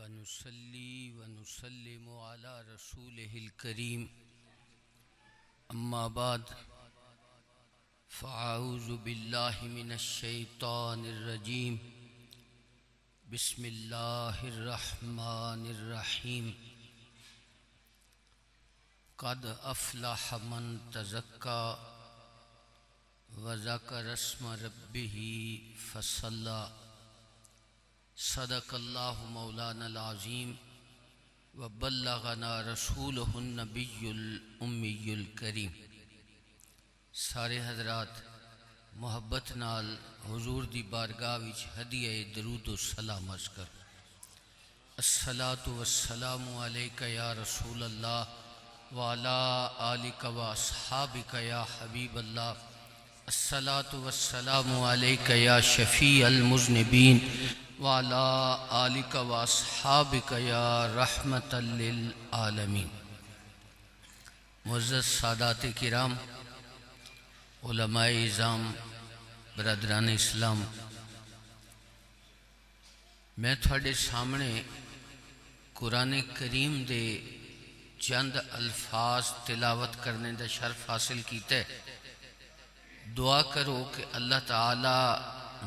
ونصلي ونسلم على رسوله الكريم أما بعد فأعوذ بالله من الشيطان الرجيم بسم الله الرحمن الرحيم قد أفلح من تزكى وذكر اسم ربه فصلى صدق اللہ مولانا العظیم وبلغنا رسولہ النبی الامی الکریم۔ سارے حضرات محبت نال حضور دی بارگاہ وچ ہدیہ درود و سلام عرض کر۔ الصلاۃ والسلام علیک یا رسول اللہ وعلی آلک و اصحابک یا حبیب اللہ۔ الصلاۃ والسلام علیک یا شفیع المذنبین وعلى آلک و اصحابک یا رحمت للعالمین۔ معزز سادات کرام، علماء اعظام، برادران اسلام، میں تھوڑے سامنے قرآن کریم دے چند الفاظ تلاوت کرنے دا شرف حاصل کیتا ہے۔ دعا کرو کہ اللہ تعالی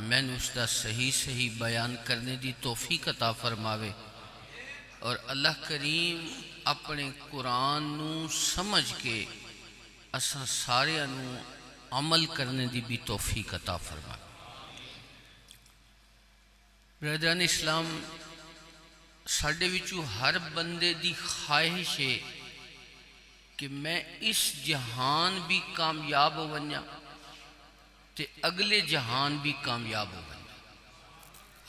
میں نے اس دا صحیح بیان کرنے دی توفیق عطا فرماوے، اور اللہ کریم اپنے قرآن نو سمجھ کے اساں سارے نو عمل کرنے دی بھی توفیق عطا فرماوے۔ برادران اسلام، ساڈے وچوں ہر بندے دی خواہش ہے کہ میں اس جہان بھی کامیاب ہو ونجا تے اگلے جہان بھی کامیاب ہو گئے۔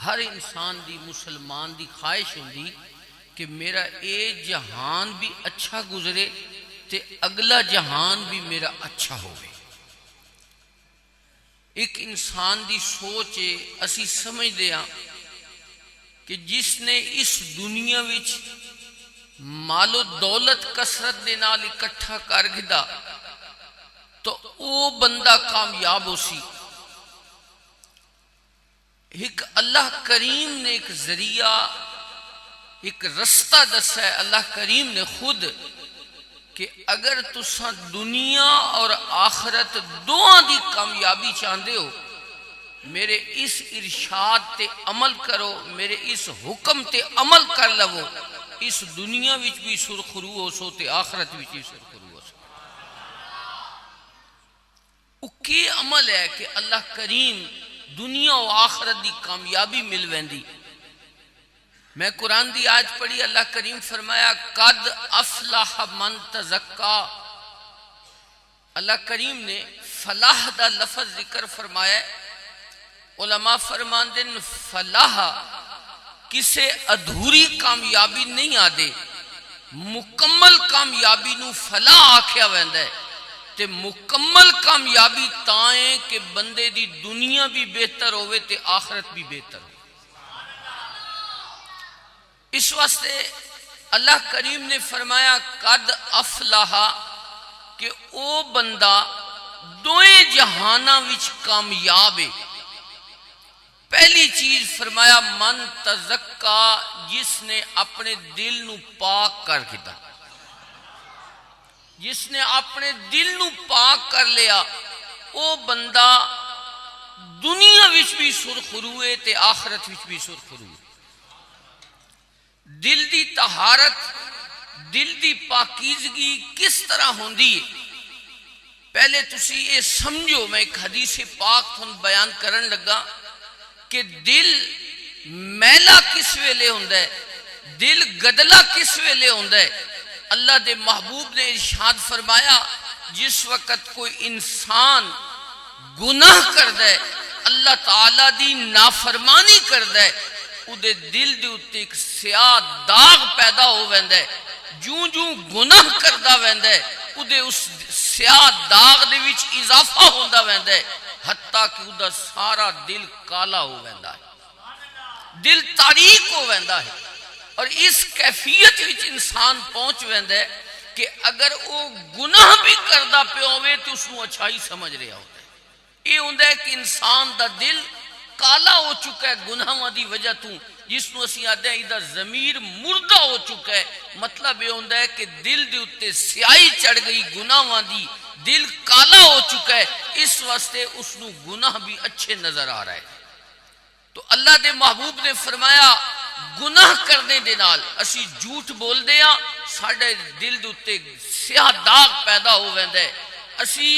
ہر انسان دی، مسلمان دی خواہش ہوندی کہ میرا اے جہان بھی اچھا گزرے تے اگلا جہان بھی میرا اچھا ہوئے۔ ایک انسان دی سوچ ہے، اسی سمجھ دیا کہ جس نے اس دنیا وچ مال و دولت کثرت دے نال اکٹھا کر گدا تو او بندہ کامیاب ہو سی۔ ایک اللہ کریم نے ایک ذریعہ، ایک رستہ دسا ہے اللہ کریم نے خود کہ اگر تساں دنیا اور آخرت دونوں دی کامیابی چاہتے ہو، میرے اس ارشاد تے عمل کرو، میرے اس حکم تے عمل کر لو، اس دنیا وچ بھی سرخرو ہو سو تے آخرت وچ بھی سرخرو ہو سو۔ کی عمل ہے کہ اللہ کریم دنیا و آخرت دی کامیابی مل ویندی۔ میں قرآن دی آیت پڑھی، اللہ کریم فرمایا قد افلح من تزکا۔ اللہ کریم نے فلاح دا لفظ ذکر فرمایا۔ علماء فرماندے فلاح کسے ادھوری کامیابی نہیں آدے، مکمل کامیابی نو فلاح آکھیا ویندا ہے۔ تے مکمل کامیابی تائیں کہ بندے دی دنیا بھی بہتر ہوئے تے آخرت بھی بہتر ہوئے۔ اس واسطے اللہ کریم نے فرمایا قد افلح کہ او بندہ دوئے جہاناں وچ کامیاب ہے۔ پہلی چیز فرمایا من تزکا، جس نے اپنے دل نو پاک کر گدا، جس نے اپنے دل نو پاک کر لیا، او بندہ دنیا وچ بھی سرخروے تے آخرت وچ بھی سرخروے۔ دل دی طہارت، دل دی پاکیزگی کس طرح ہوندی ہے؟ پہلے تسی یہ سمجھو، میں ایک حدیث پاک تھن بیان کرن لگا کہ دل میلا کس ویلے ہوندہ ہے، دل گدلا کس ویلے ہوندہ ہے۔ اللہ دے محبوب نے ارشاد فرمایا جس وقت کوئی انسان گناہ کردہ ہے، اللہ تعالیٰ دی نافرمانی کردہ ہے، او دے دل دے اتے ایک سیاہ داغ پیدا ہو ویندہ ہے۔ جوں جوں گناہ کردہ ویندہ ہے، او دے اس سیاہ داغ دے وچ اضافہ ہوندہ ویندہ ہے، حتیٰ کہ او دا سارا دل کالا ہو ویندہ ہے، دل تاریک ہو ویندہ ہے۔ اور اس کیفیت وچ انسان پہنچ ویندہ ہے کہ اگر وہ گناہ بھی کردہ پہ ہوئے تو اس کو اچھائی سمجھ رہا ہوتا ہے۔ یہ ہوندہ ہے کہ انسان دا دل کالا ہو چکا ہے گناہاں دی وجہ تو، جس نو اسی آدھے ہیں ادھا ضمیر مردہ ہو چکا ہے، مطلب یہ ہوندہ ہے کہ دل دے اتے سیاہی چڑھ گئی گناہاں دی، دل کالا ہو چکا ہے، اس واسطے اس نو گناہ بھی اچھے نظر آ رہا ہے۔ تو اللہ دے محبوب نے فرمایا گناہ کرنے دے نال اسی جھوٹ بول دیاں، ساڑھے دل دے اتے سیاہ داغ پیدا ہو ویندہ ہے، اسی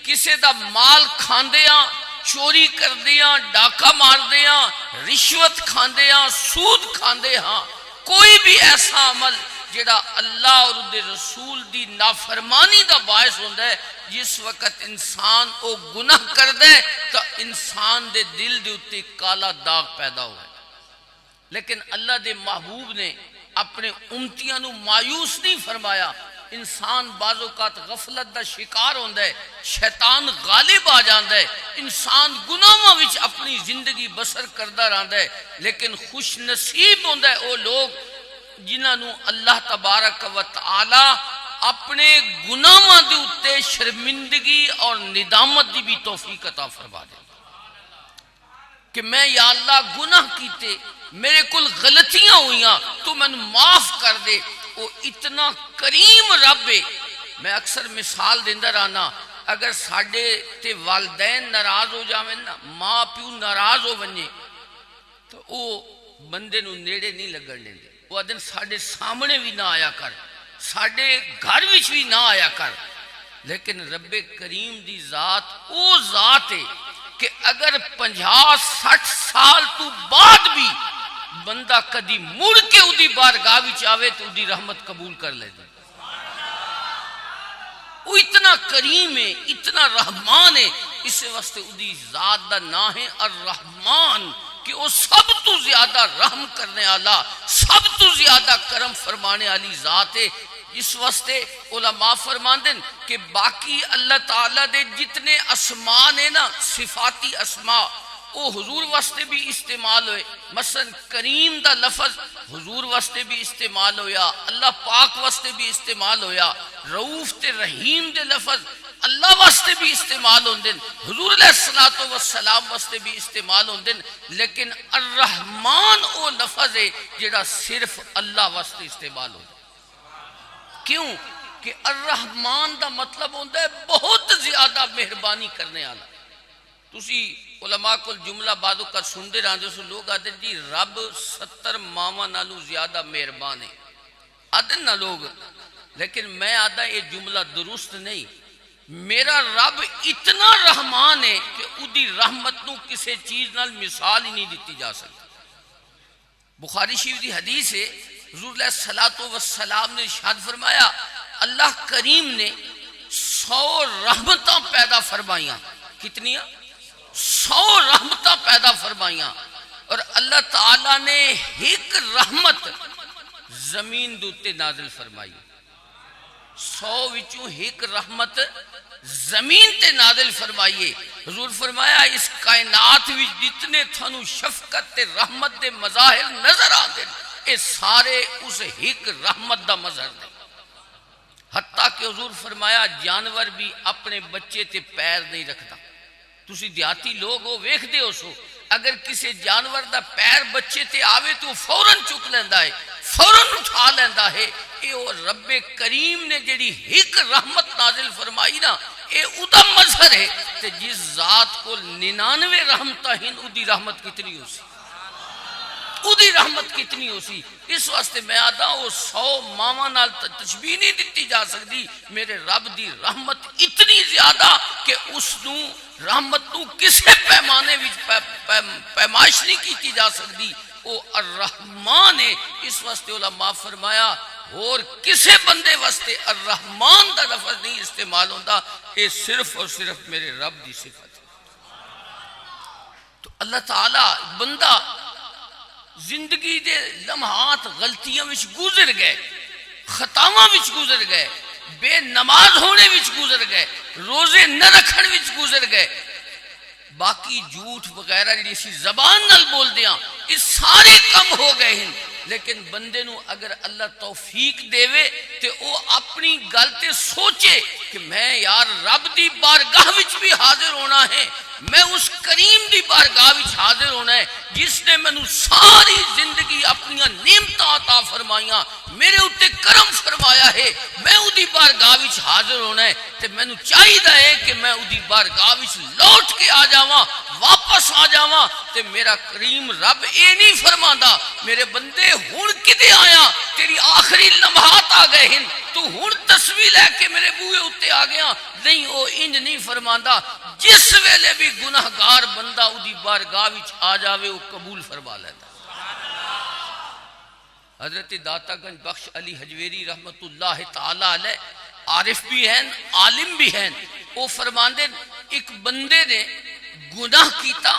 کسے دا مال کھاندیاں، چوری کر دیاں، ڈاکہ مار دیاں، رشوت کھاندیاں، سود کھاندیاں، کوئی بھی ایسا عمل جڑا اللہ اور دے رسول دی نافرمانی دا باعث ہوندہ ہے، جس وقت انسان او گناہ کر دے تو انسان دے دل دے اتے کالا داغ پیدا ہوا ہے۔ لیکن اللہ دے محبوب نے اپنے امتیاں نو مایوس نہیں فرمایا، انسان بعض اوقات غفلت دا شکار ہوندہ ہے، شیطان غالب آ جاندہ ہے، انسان گناہاں وچ اپنی زندگی بسر کردہ رہندہ ہے، لیکن خوش نصیب ہوندہ ہے او لوگ جنہاں نو اللہ تبارک و تعالی اپنے گناہاں دے اتے شرمندگی اور ندامت دی بھی توفیق عطا فرما دے کہ میں یا اللہ گناہ کیتے، میرے کل غلطیاں ہوئیاں تو میں معاف کر دے۔ وہ اتنا کریم رب ہے۔ میں اکثر مثال دیندہ رہنا، اگر ساڑھے تے والدین ناراض ہو جاویں نا، ماں پیو ناراض ہو ونجے تو وہ بندے نو نیڑے نہیں لگن دیندے، وہ آدھن ساڑھے سامنے بھی نہ آیا کر، ساڑھے گھر وچ بھی نہ آیا کر۔ لیکن رب کریم دی ذات او ذات ہے کہ اگر 50-60 سال تو بعد بھی بندہ کدی مڑ کے اُدھی بارگاہ وچ آوے تو اُدھی رحمت قبول کر لے دے۔ وہ اتنا کریم ہے، اتنا رحمان ہے، اس واسطے اُدھی ذات دا نام ہے الرحمن، کہ وہ سب تو زیادہ رحم کرنے والا، سب تو زیادہ کرم فرمانے والی ذات ہے۔ اس واسطے علماء فرماندن کہ باقی اللہ تعالیٰ دے جتنے اسماء ہیں نا، صفاتی اسماء، وہ حضور واسطے بھی استعمال ہوئے، مثلا کریم دا لفظ حضور واسطے بھی استعمال ہویا، اللہ پاک واسطے بھی استعمال ہویا، رؤوف تے رحیم دے لفظ اللہ واسطے بھی استعمال ہوندن، حضور علیہ السلام واسطے بھی استعمال ہوندن، لیکن الرحمن او لفظ ہے جڑا صرف اللہ واسطے استعمال ہوندن۔ کیوں کہ الرحمن دا مطلب ہوندہ ہے بہت زیادہ مہربانی کرنے والا۔ تسی علماء کو جملہ بعدوں کا سندے رہاں جیسے لوگ آدھے جی رب 70 ماما نالو زیادہ مہربان ہے، آدھے نا لوگ، لیکن میں آدھا یہ جملہ درست نہیں۔ میرا رب اتنا رحمان ہے کہ اُدھی رحمت نو کسے چیز نال مثال ہی نہیں دیتی جا سکتی۔ بخاری شریف دی حدیث ہے، حضور علیہ السلام نے ارشاد فرمایا اللہ کریم نے 100 رحمتاں پیدا فرمائیاں۔ کتنیاں؟ 100 رحمتاں پیدا فرمائیاں، اور اللہ تعالیٰ نے ایک رحمت زمین دوتے نازل فرمائی۔ 100 وچوں ایک رحمت زمین تے نازل فرمائیے۔ حضور فرمایا اس کائنات وچ جتنے تھانو شفقت تے رحمت دے مظاہر نظر آتے اے سارے اس ایک رحمت دا مظہر دے۔ حتیٰ کہ حضور فرمایا جانور بھی اپنے بچے تے پیر نہیں رکھتا۔ تسی دیہاتی لوگ ہو ویکھ دے ہو سو، اگر کسی جانور دا پیر بچے تے آوے تو فوراً چک لیندہ ہے، فوراً اٹھا لیندہ ہے۔ اے وہ رب کریم نے جڑی ایک رحمت نازل فرمائی نا، اے ادا مظہر ہے کہ جس ذات کو 99 رحمتہ ہن ادھی رحمت کتنی ہو سی، ادھی رحمت کتنی ہو سی۔ اس واسطے میں آدھا وہ 100 ماما نال تشبیہ نہیں دیتی جا سکتی۔ میرے رب دی رحمت اتنی زیادہ کہ اس نو رحمت نو کسے پیمانے پیمائش نہیں کیتی جا سکتی۔ وہ الرحمن ہے۔ اس واسطے علماء فرمایا اور کسے بندے واسطے الرحمن دا لفظ نہیں استعمال ہوندہ، یہ صرف اور صرف میرے رب دی صفت ہے۔ تو اللہ تعالیٰ بندہ زندگی دے لمحات غلطیاں وچ گزر گئے، خطاواں وچ گزر گئے، بے نماز ہونے وچ گزر گئے، روزے نہ رکھن وچ گزر گئے، باقی جھوٹ وغیرہ جیسی زبان نال بول دیاں یہ سارے کم ہو گئے ہیں، لیکن بندے نو اگر اللہ توفیق دیوے تے او اپنی گل تے سوچے کہ میں یار رب دی بارگاہ وچ بھی حاضر ہونا ہے، میں اس کریم دی بارگاہ وچ حاضر ہونا ہے جس نے مینوں ساری زندگی اپنی نعمتاں عطا فرمائیاں، میرے اوتے کرم فرمایا ہے، میں اودی بارگاہ وچ حاضر ہونا ہے تے مینوں چاہیدا ہے کہ میں اودی بارگاہ وچ لوٹ کے آ جاواں، واپس آ جاواں تے میرا کریم رب اے نہیں فرماندا میرے بندے ہن کدے آیا، تیری آخری لمحات آ گئے ہیں، تو ہن تصویر لے کے میرے بوئے اوتے آ گیا، نہیں او انج نہیں فرماندا، جس ویلے بھی گناہگار بندہ اودی بارگاہ وچ آ جاوے وہ قبول فرما لیندا۔ حضرت داتا گنج بخش علی حجویری رحمت اللہ تعالی علیہ عارف بھی ہیں، عالم بھی ہیں، وہ فرماندے ایک بندے نے گناہ کیتا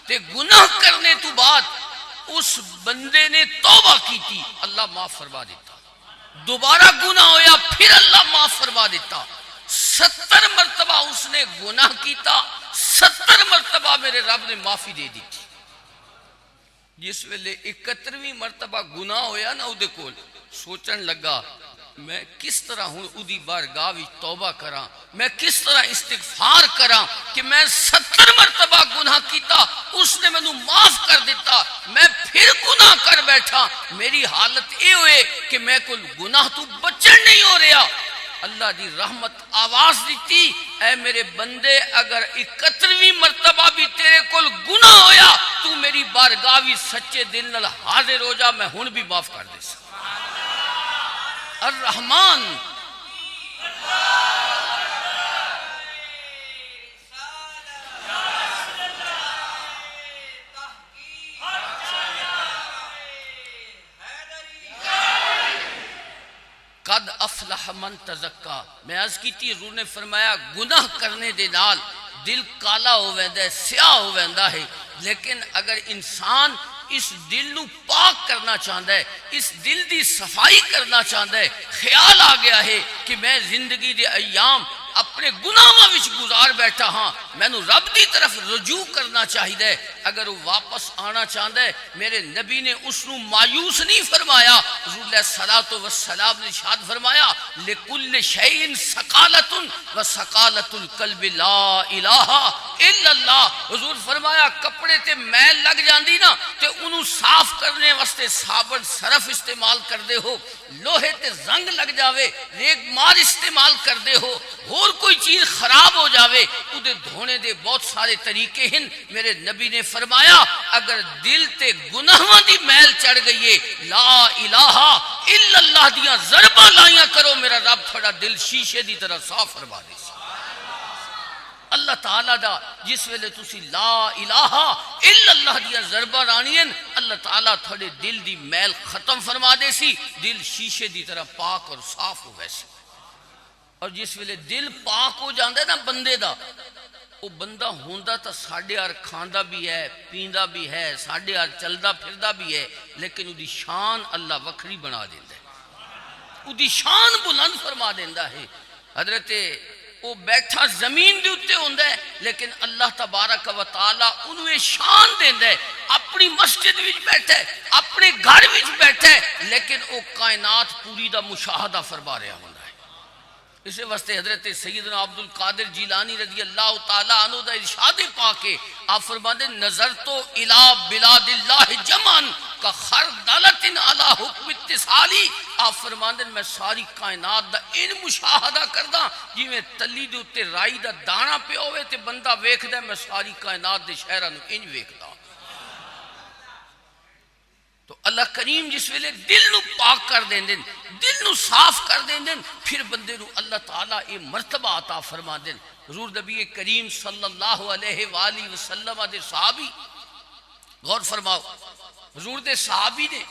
تے گناہ کرنے تو بعد اس بندے نے توبہ کیتی، اللہ معاف فرما دیتا، دوبارہ گناہ ہویا پھر اللہ معاف فرما دیتا، 70 مرتبہ اس نے گناہ کیتا، 70 مرتبہ میرے رب نے معافی دے دی تھی۔ جس ویلے 71ویں مرتبہ گناہ ہویا نا اودے کول سوچن لگا میں کس طرح ہوں اودی بارگاہ وچ توبہ کراں، میں کس طرح استغفار کراں کہ میں 70 مرتبہ گناہ کیتا، اس نے مینوں معاف کر دیتا، میں پھر گناہ کر بیٹھا، میری حالت اے ہوئے کہ میں کول گناہ تو بچن نہیں ہو رہا۔ اللہ دی رحمت آواز دیتی، اے میرے بندے اگر 71ویں مرتبہ بھی تیرے کول گناہ ہویا تو میری بارگاہ وچ سچے دل نال حاضر ہو جا، میں ہن بھی معاف کر دے سا۔ الرحمن قد افلح من تزکا، میں عرض کی تھی حضور نے فرمایا گناہ کرنے دے نال دل کالا ہو ویندا ہے، سیاہ ہو ویندا ہے، لیکن اگر انسان اس دل نو پاک کرنا چاہتا ہے، اس دل دی صفائی کرنا چاہتا ہے، خیال آ گیا ہے کہ میں زندگی دے ایام اپنے گناہاں وچ گزار بیٹھا ہاں، میں نو رب دی طرف رجوع کرنا چاہیے، اگر وہ واپس آنا چاہتا ہے میرے نبی نے اس نو مایوس نہیں فرمایا، حضور علیہ الصلوۃ والسلام نے ارشاد فرمایا لکل شیء ثقالۃ وثقالۃ القلب لا الہ الا اللہ، حضور فرمایا کپڑے تے میل لگ جاندی نا تے انہوں صاف کرنے واسطے صابن صرف استعمال کر دے ہو، لوہے تے زنگ لگ جاوے ریگ مار استعمال کر دے ہو، اور کوئی چیز خراب ہو جاوے ادھے دھونے دے بہت سارے طریقے ہیں، میرے نبی نے فرمایا اگر دل تے گناہاں دی میل چڑھ گئی ہے لا الہ الا اللہ دیاں ضرباں لائیاں کرو، میرا رب تھوڑا دل شیشے دی طرح صاف فرما دے۔ اللہ تعالیٰ دا جس ویلے تسی لا الہ الا اللہ دیا ضربہ رانین، اللہ تعالیٰ تھوڑے دل دی میل ختم فرما دے سی، دل شیشے دی طرح پاک اور صاف ہو ویسے۔ اور جس ویلے دل پاک ہو جاندے نا بندے دا، وہ بندہ ہوندا تا ساڑھے آر کھاندا بھی ہے، پیندا بھی ہے، ساڑھے آر چلدا پھردا بھی ہے، لیکن وہ دی شان اللہ وکھری بنا دیندہ ہے، وہ دی شان بلند فرما دیندہ ہے۔ حضرت وہ بیٹھا زمین دے اتے ہوندہ ہے لیکن اللہ تبارک و تعالی انہیں شان دیندہ ہے، اپنی مسجد وچ بیٹھا ہے، اپنے گھر وچ بیٹھا ہے، لیکن وہ کائنات پوری دا مشاہدہ فرما رہا ہوندہ ہے۔ اسے واسطے حضرت سیدنا عبد القادر جیلانی رضی اللہ تعالیٰ عنہ دا ارشاد پاک ہے، آپ فرماتے نظرتو الی بلاد اللہ جمعن کا خردلت علی حکم اتصالی، آپ فرماتے میں ساری کائنات دا ان مشاہدہ کردہ جی میں تلی دے اتے رائی دا دانا پہ ہوئے تے بندہ ویکھ دے، میں ساری کائنات دے شہرانو انج ویکھ دا۔ تو اللہ کریم جس ویلے دل نو پاک کر دیں دن، دل نو صاف کر دیں دن، پھر بندے نو اللہ تعالیٰ اے مرتبہ عطا فرما دیں۔ حضور نبی کریم صلی اللہ علیہ وآلہ وسلم دے صحابی غور فرماؤ، حضور دے صحابی نے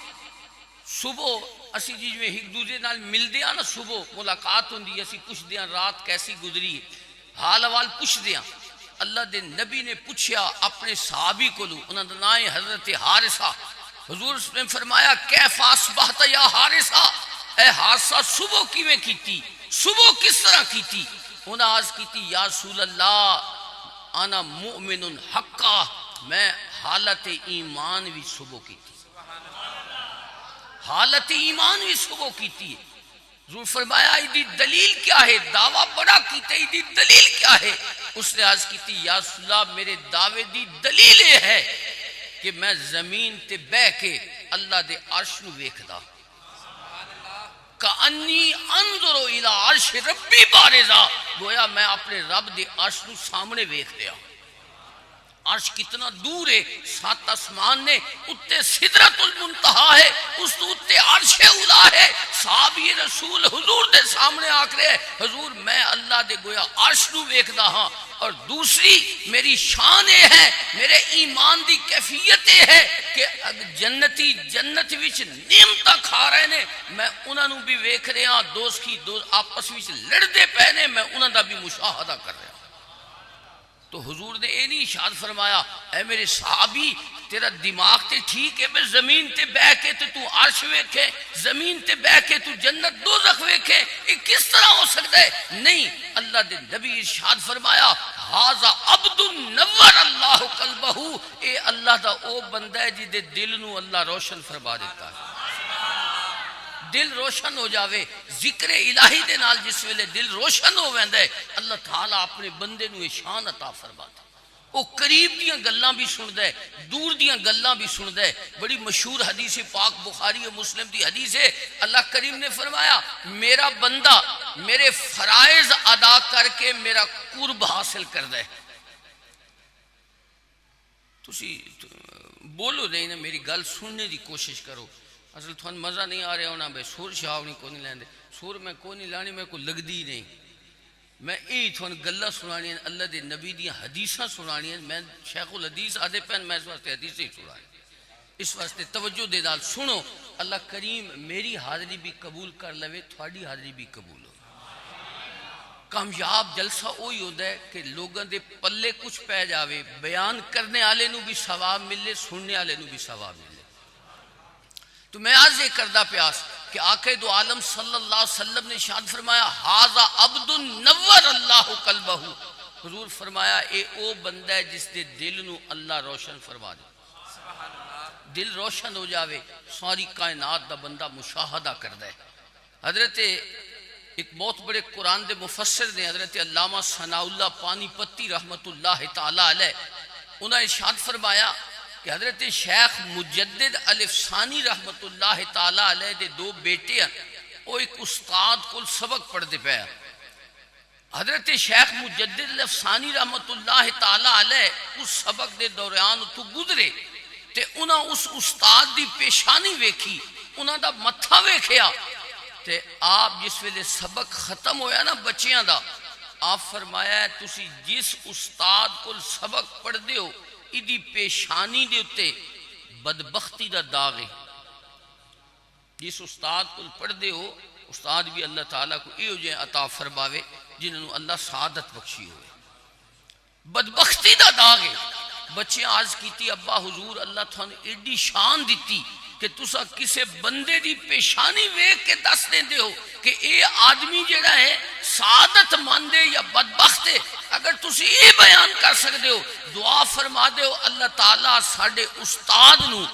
صبح اسی جی میں ایک دوسرے نال مل دیا نا، صبح ملاقات ہوندی اسی پوچھ دیا رات کیسی گزری ہے، حال حوال پوچھ دیا۔ اللہ دے نبی نے پوچھیا اپنے صحابی کو لو، انہاں دا نام حضرت حارثہ، حضور نے فرمایا کیف اصبحت یا حارثہ، اے حارثہ صبح کیویں کیتی، صبح کس طرح کیتی؟ انہاں عرض کیتی یا رسول اللہ انا مؤمن حقا، میں حالت ایمان بھی صبح کیتی۔ حالت ایمان بھی سگو کیتی ہے. حضور فرمایا ایدی دلیل کیا ہے؟ دعویٰ بڑا کیتے ایدی دلیل کیا ہے؟ اس نے عرض کیتی یا رسول اللہ میرے دعوے دی دلیل یہ ہے کہ میں زمین تے بہ کے اللہ دے عرش نو ویکھدا کانی انظر الی عرش ربی بارزا، گویا میں اپنے رب دے عرش نو سامنے ویکھ دیا. عرش کتنا دور ہے، 7 آسمان نے، اتے سدرۃ المنتہا ہے، اس تو اتے عرش اولا ہے. صحابی رسول حضور دے سامنے آکھ رہے حضور میں اللہ دے گویا عرش نو ویکھدا ہاں. اور دوسری میری شان یہ ہے، میرے ایمان دی کیفیت یہ ہے کہ جنتی جنت وچ نعمتاں کھا رہے نے، میں انہاں نو بھی ویکھ رہا، دوست کی دوست آپس وچ لڑدے پے نے، میں انہاں دا بھی مشاہدہ کر رہا. تو حضور نے یہ نہیں ارشاد فرمایا اے میرے صحابی تیرا دماغ تے ٹھیک ہے بے زمین تے بہ کے تو عرش ویکھے، زمین تے بہ کے تو جنت دوزخ ویکھے، یہ کس طرح ہو سکتا ہے؟ نہیں، اللہ دے نبی ارشاد فرمایا ھذا عبد نور اللہ قلبہ، اے اللہ دا او بندہ ہے جی دے دل نو اللہ روشن فرما دیتا ہے. دل روشن ہو جاوے ذکر الہی دے نال جس ویلے دل روشن ہو ویندا ہے اللہ تعالیٰ اپنے بندے نو شان عطا فرماتا ہے. وہ قریب دیاں گلاں بھی سندا ہے، دور دیاں گلاں بھی سندا ہے. بڑی مشہور حدیث پاک بخاری و مسلم دی حدیث ہے، اللہ کریم نے فرمایا میرا بندہ میرے فرائض ادا کر کے میرا قرب حاصل کردا ہے. تسی بولو دے نا، میری گل سننے دی کوشش کرو. اصل تھوان مزہ نہیں آ رہا ہونا بے سور شاونی کو نہیں لیندے، سور میں کو نہیں لانی، میں کو لگدی نہیں. میں ای تھوان گلہ سنانی ہیں، اللہ دے نبی دیاں حدیثاں سنانی ہیں. میں شیخ الحدیث آدھے پہن میں اس واسطے حدیثیں سنانی، اس واسطے توجہ دے دال سنو. اللہ کریم میری حاضری بھی قبول کر لوے، تھوڑی حاضری بھی قبول ہو. کامیاب جلسہ وہی ہوتا ہے کہ لوگوں دے پلے کچھ پہ جاوے، بیان کرنے والے نو بھی ثواب ملے، سننے والے نو بھی ثواب ملے. تو میں آج یہ کردہ پیاس کہ آقا دو عالم صلی اللہ علیہ وسلم نے ارشاد فرمایا ھذا عبد نور اللہ قلبہ، حضور فرمایا اے او بندہ ہے جس دے دل نو اللہ روشن فرما دے. دل روشن ہو جاوے ساری کائنات دا بندہ مشاہدہ کردہ ہے. حضرت ایک بہت بڑے قرآن دے مفسر نے حضرت علامہ ثناء اللہ پانی پتی رحمت اللہ تعالی علیہ، انہاں ارشاد فرمایا کہ حضرت شیخ مجدد الف ثانی رحمت اللہ تعالی علیہ دے 2 بیٹے ہیں، وہ ایک استاد کو سبق پڑھ دے پیا. حضرت شیخ مجدد الف ثانی رحمت اللہ تعالی علیہ اس سبق دے دوران تو گزرے تے انہاں اس استاد دی پیشانی ویکھی، انہاں دا متھا ویکھیا تے آپ جس ویلے سبق ختم ہویا نا بچیاں دا، آپ فرمایا ہے تسی جس استاد کو سبق پڑھ دے ہو ایدی پیشانی دے اتے بدبختی دا داغ ہے. جس استاد کو پڑھ دے ہو استاد بھی اللہ تعالیٰ کو ایو جائے عطا فرماوے جنہوں اللہ سعادت بخشی ہوئے. بدبختی دا داغ ہے. بچے آج کیتی ابا حضور اللہ تھانو ایڈی شان دیتی کہ تسا کسے بندے دی پیشانی ویکھ کے دس دیں دے ہو کہ اے آدمی جڑا ہے سعادت مندے یا بدبخت ہے. اگر تسی یہ بیان کر سکتے ہو دعا فرما دے ہو اللہ تعالیٰ ساڑھے استاد نو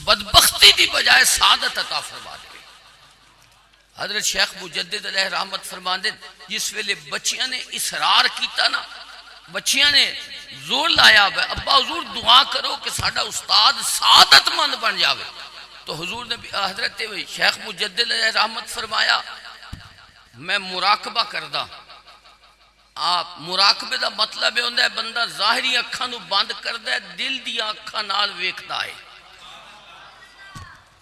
بدبختی دی بجائے سعادت عطا فرما دے. حضرت شیخ مجدد علیہ رحمت فرما دے جس ویلے بچیاں نے اصرار کیتا نا، بچیاں نے زور لایا ابا حضور دعا کرو کہ ساڑھا استاد سعادت مند بن جاوے. تو حضور نے حضرت شیخ مجدد علیہ رحمت فرمایا میں مراقبہ کردہ. آپ مراقبے دا مطلب ہے بندہ ظاہری اکھاں نو بند کردہ ہے، دل دی اکھاں نال ویکھدا ہے.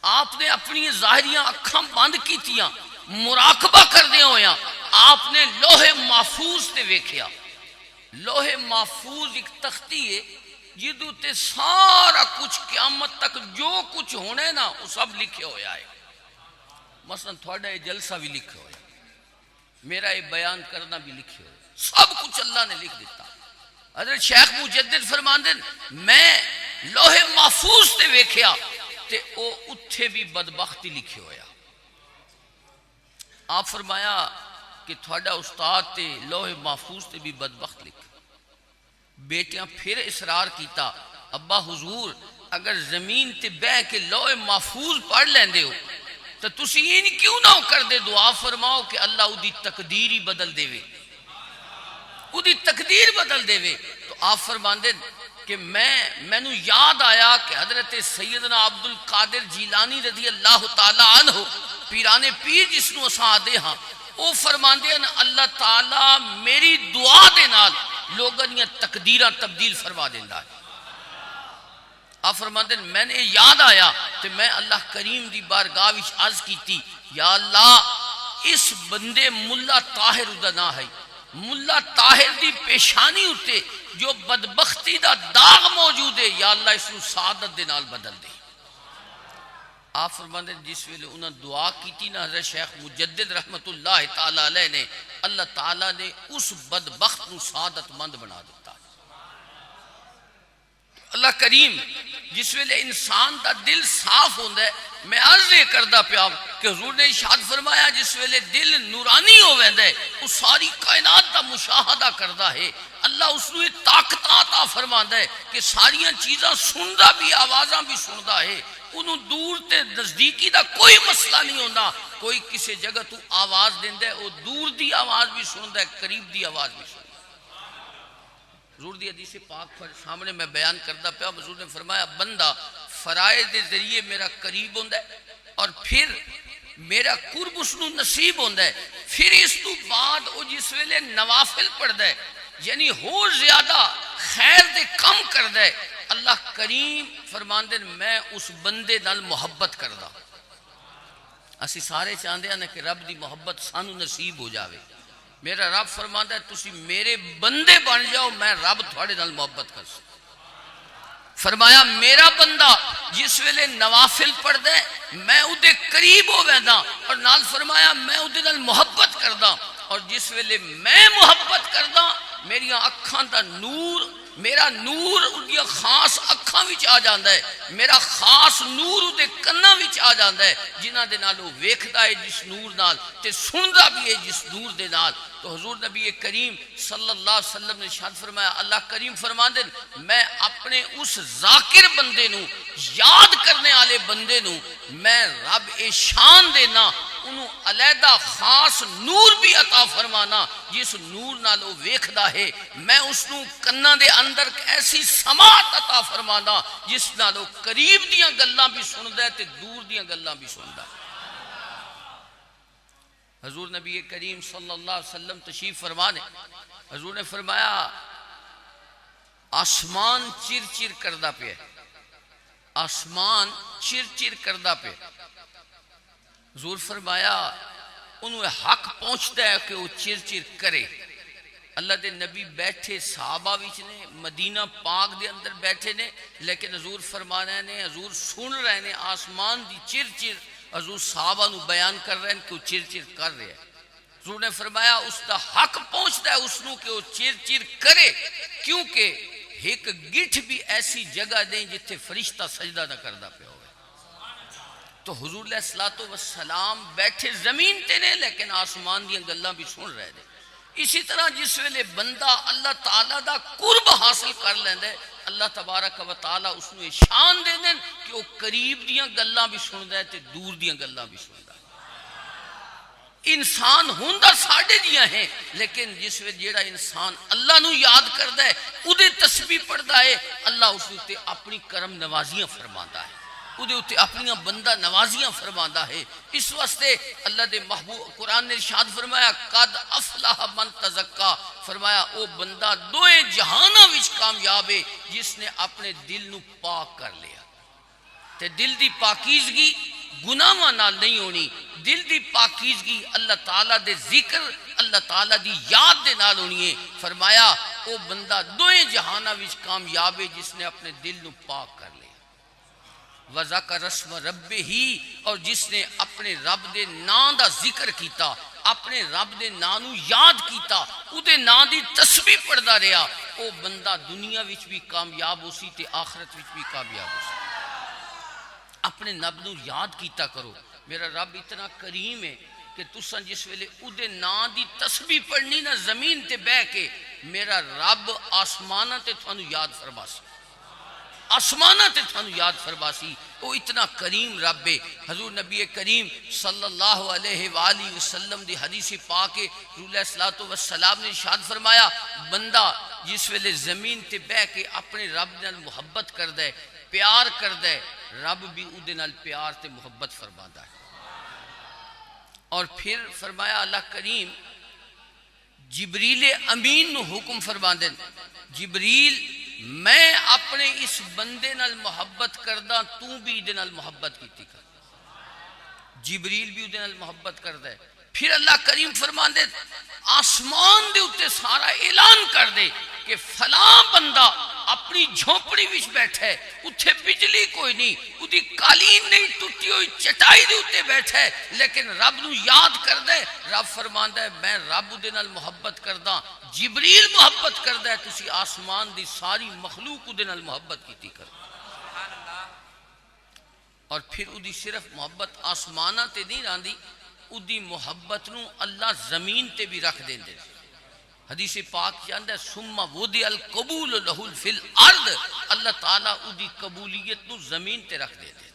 آپ نے اپنی ظاہری اکھاں بند کیتیاں، مراقبہ کردے ہویا آپ نے لوح محفوظ تے ویکھیا. لوح محفوظ ایک تختی ہے جدو تے سارا کچھ قیامت تک جو کچھ ہونے نا وہ سب لکھے ہویا ہے. مثلا تھوڑا یہ جلسہ بھی لکھے ہویا، میرا یہ بیان کرنا بھی لکھے ہویا، سب کچھ اللہ نے لکھ دیتا. حضرت شیخ مجدد فرماندے میں لوح محفوظ تے ویکھیا تے او اتھے بھی بدبختی لکھے ہویا. آپ فرمایا کہ تھوڑا استاد تے لوح محفوظ تے بھی بدبخت لکھ. بیٹیاں پھر اصرار کیتا ابا حضور اگر زمین تے بہ کے لوح محفوظ پڑھ لیندے ہو تو تسی این کیوں نہ کر دے دعا فرماؤ کہ اللہ او دی تقدیر ہی بدل دے وے، او دی تقدیر بدل دے وے۔ تو آپ فرماندے کہ میں نو یاد آیا کہ حضرت سیدنا عبد القادر جیلانی رضی اللہ تعالی عنہ پیران پیر جس نو اساں آدے ہاں، او فرماندے ہیں اللہ تعالی میری دعا دے نال لوگاں دیاں تقدیراں تبدیل فرما دیندا ہے۔ آپ فرماندے ہیں میں نے یاد آیا کہ میں اللہ کریم دی بارگاہ وچ عرض کیتی یا اللہ اس بندے ملا طاہر دا نام ہے، ملا طاہر دی پیشانی اتے جو بدبختی دا داغ موجود ہے، یا اللہ اس کو سعادت دے نال بدل دے۔ آپ فرماندے جس ویلے انہوں نے دعا کی تھی نا حضرت شیخ مجدد رحمت اللہ تعالی علیہ نے، اللہ تعالیٰ نے اس بدبخت کو سعادت مند بنا دیتا۔ اللہ کریم جس ویلے انسان دا دل صاف ہوندہ ہے، میں عرض یہ کردہ پیا کہ حضور نے ارشاد فرمایا جس ویلے دل نورانی ہو ویندہ ہے وہ ساری کائنات دا مشاہدہ کردہ ہے، اللہ اس نے طاقت عطا فرماندہ ہے کہ ساریاں چیزاں سندہ بھی آوازاں بھی سندہ ہے، انہوں دور تے نزدیکی دا کوئی مسئلہ نہیں ہوندہ، کوئی کسی جگہ تو آواز دیندہ ہے وہ دور دی آواز بھی سندہ ہے، قریب دی آواز بھی سندہ ہے۔ حضور دی حدیث پاک پر سامنے میں بیان کردہ پیا، حضور نے فرمایا بندہ فرائض دے ذریعے میرا قریب ہوندہ ہے اور پھر میرا قرب اس نو نصیب ہوندہ ہے، پھر اس تو بعد وہ جس ویلے نوافل پڑھ ہے یعنی ہو زیادہ خیر دے کم کردہ ہے، اللہ کریم فرماندے میں اس بندے نال محبت کردہ۔ اسی سارے چاہندے ہیں کہ رب دی محبت سانو نصیب ہو جاوے۔ میرا رب فرماندہ ہے تسی میرے بندے بن جاؤ میں رب تھوڑے نال محبت کر سکتا۔ فرمایا میرا بندہ جس ویلے نوافل پڑھ دے میں اودے قریب ہو ویندہ، اور نال فرمایا میں اودے نال محبت کردہ، اور جس ویلے میں محبت کردہ میری اکھاں دا نور، میرا نور اُدیا خاص اکھاں وچ آ جاندہ ہے، میرا خاص نور اُدے کناں وچ آ جاندہ ہے، جنہ دے نال وہ ویکھدا ہے جس نور نال تے سندا بھی ہے جس نور دے نال۔ تو حضور نبی کریم صلی اللہ علیہ وسلم نے ارشاد فرمایا اللہ کریم فرماندے میں اپنے اس ذاکر بندے نو یاد کرنے والے بندے نو میں رب اے شان دینا، انہوں علیحدہ خاص نور بھی عطا فرمانا جس نور نال وہ ویکھدا ہے، میں اس نو کناں دے اندر ایسی سماعت عطا فرمانا جس نال وہ قریب دیاں گلاں بھی سندا ہے تے دور دیاں گلاں بھی سندا ہے۔ حضور نبی کریم صلی اللہ علیہ وسلم تشریف فرمانے، حضور نے فرمایا آسمان چر چر کردہ پہ، آسمان چر چر کردہ پہ۔ حضور فرمایا انہوں حق پہنچتا ہے کہ وہ چر چر کرے۔ اللہ دے نبی بیٹھے صحابہ وچ نے، مدینہ پاک دے اندر بیٹھے نے، لیکن حضور فرمانے نے، حضور سن رہے نے آسمان دی چر چر، حضور صحابہ نو بیان کر رہے ہیں کہ وہ چر چر کر رہے ہیں۔ حضور نے فرمایا اس دا حق پہنچتا ہے اس نو کہ وہ چر چر کرے، کیونکہ ایک گٹھ بھی ایسی جگہ دیں جتھے فرشتہ سجدہ نہ کردہ پہ ہوئے۔ تو حضور علیہ السلام بیٹھے زمین تے نے لیکن آسمان دیاں گلاں بھی سن رہے دے۔ اسی طرح جس ویلے بندہ اللہ تعالیٰ دا قرب حاصل کر لیندے، اللہ تبارک و تعالیٰ اس نے شان دے دیں کہ وہ قریب دیاں گلاں بھی سن دے تے دور دیاں گلاں بھی سن دے۔ انسان ہوندہ ساڑھے دیاں ہیں، لیکن جس ویلے جیڑا انسان اللہ نو یاد کردہ ہے، اودے تسبیح پڑھدا ہے، اللہ اس نے اپنی کرم نوازیاں فرماندا ہے، اودے اتے اپنی بندہ نوازیاں فرماندا ہے۔ اس واسطے اللہ دے محبوب قرآن نے ارشاد فرمایا قد افلح من تزکا، فرمایا او بندہ دوئے جہانہ وچ کامیاب ہے جس نے اپنے دل نو پاک کر لیا۔ تے دل دی پاکیزگی گناہاں نال نہیں ہونی، دل دی پاکیزگی اللہ تعالیٰ دے ذکر، اللہ تعالیٰ دی یاد دے نال ہونی ہے۔ فرمایا او بندہ دوئے جہانہ وچ کامیاب ہے جس نے اپنے دل نو پاک کر لیا۔ وَذَكَرَ اسْمَ رَبِّهِ، اور جس نے اپنے رب دے نام دا ذکر کیتا، اپنے رب دے نام نو یاد کیتا، او دے نام دی تسبیح پڑھدا رہیا، او بندہ دنیا وچ بھی کامیاب ہو سی تے آخرت وچ بھی کامیاب ہو سی۔ اپنے رب نو یاد کیتا کرو، میرا رب اتنا کریم ہے کہ تساں جس ویلے او دے نام دی تسبیح پڑھنی نا زمین تے بہ کے، میرا رب آسمانہ تے تھانو یاد فرما سی۔ آسمانہ تے تھانو یاد فرماسی. وہ اتنا کریم رب ہے. حضور نبی کریم صلی اللہ علیہ وآلہ وسلم دی حدیث پاک رسول اللہ صلی اللہ علیہ وسلم نے ارشاد فرمایا بندہ جس ویلے زمین تے بہ کے اپنے رب نال محبت کردا ہے پیار کردا ہے رب بھی اودے نال پیار تے محبت فرماتا ہے. اور پھر فرمایا اللہ کریم جبریل امین نو حکم فرماندے جبریل میں اپنے اس بندے نال محبت کردہ تو بھی دے نال محبت کیتی کر. جبریل بھی دے نال محبت کردہ ہے. پھر اللہ کریم فرماندے آسمان دے اتے سارا اعلان کر دے کہ فلاں بندہ اپنی جھونپڑی وچ بیٹھا ہے اتھے بجلی کوئی نہیں ادھی قالین نہیں ٹوٹی ہوئی چٹائی دے اتے بیٹھا ہے لیکن رب نو یاد کر دے. رب فرماندا ہے میں رب دے نال محبت کردہ جبریل محبت کردہ ہے تسی آسمان دی ساری مخلوق دے نال محبت کیتی کر. اور پھر ادھی صرف محبت آسمانہ تے نہیں راندی ادھی محبت نو اللہ زمین تے بھی رکھ دیں دے. حدیث پاک جاندہ ہے ثم وضع القبول لہ فی الارض اللہ تعالیٰ ادھی قبولیت نو زمین تے رکھ دے دے.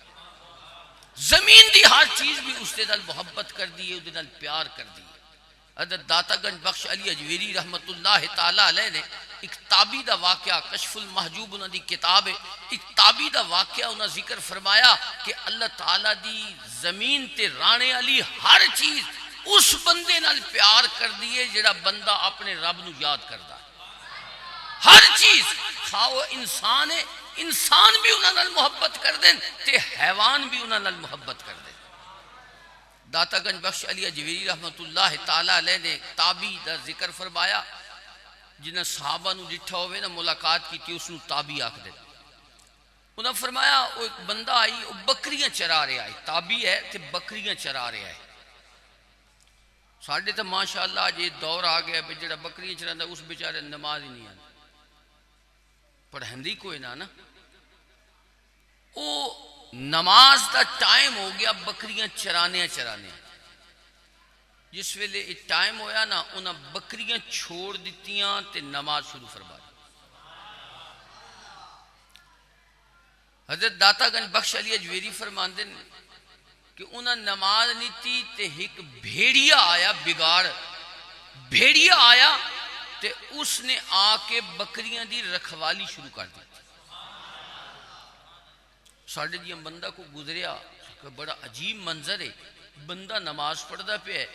زمین دی ہر چیز بھی اس دے نال محبت کر دی ہے اس دے نال پیار کر دی. حضرت داتا گنج بخش علی اجویری رحمت اللہ تعالیٰ علیہ نے ایک تابی دا واقعہ کشف المحجوب انہوں دی کتاب ہے ایک تابی دا واقعہ انہوں ذکر فرمایا کہ اللہ تعالیٰ دی زمین تے رانے علی ہر چیز اس بندے نال پیار کر دیئے جڑا بندہ اپنے رب نو یاد کردہ. ہر چیز خواہ انسان ہے انسان بھی انہوں نال محبت کر دیں تے حیوان بھی انہوں نال محبت کر دیں. داتا گنج بخش علی اجویری رحمت اللہ تعالیٰ علیہ نے تابی دا ذکر فرمایا جنہیں صحابہ نو ڈٹھا ہوئے نا ملاقات کی تھی اس نو تابی آکھ دے. انہوں نے فرمایا وہ ایک بندہ آئی وہ بکریاں چرا رہے آئی تابی ہے تے بکریاں چرا رہے آئے. ساڑھے تو ماشاءاللہ آج یہ دور آگیا ہے جڑا بکریاں چرا اس بیچارے نماز ہی نہیں آنا پڑھندی کوئی نہ نا. وہ نماز دا ٹائم ہو گیا بکریاں چرانے جس ویلے ٹائم ہویا نا انہاں بکریاں چھوڑ دیتیاں تے نماز شروع فرما دی. حضرت داتا گنج بخش علی اجویری فرماندے کہ انہاں نماز نیتی تے ایک بھیڑیا آیا بگاڑ بھیڑیا آیا تے اس نے آ کے بکریاں دی رکھوالی شروع کر دی. ساڑھے دیا بندہ کو گزریا کہ بڑا عجیب منظر ہے بندہ نماز پڑھدا پہ ہے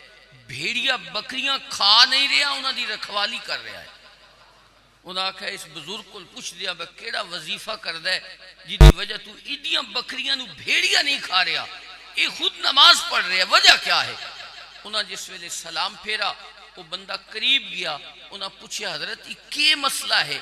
بھیڑیا بکریاں کھا نہیں رہا انہاں دی رکھوالی کر رہا ہے. انہاں کہا اس بزرگ کو پوچھ دیا بے کیڑا وظیفہ کردہ ہے جی دی وجہ تو ایڈیاں بکریاں نو بھیڑیا نہیں کھا رہا یہ خود نماز پڑھ رہا ہے وجہ کیا ہے. انہاں جس ویلے سلام پھیرا وہ بندہ قریب گیا انہاں پوچھا حضرت یہ کیا مسئلہ ہے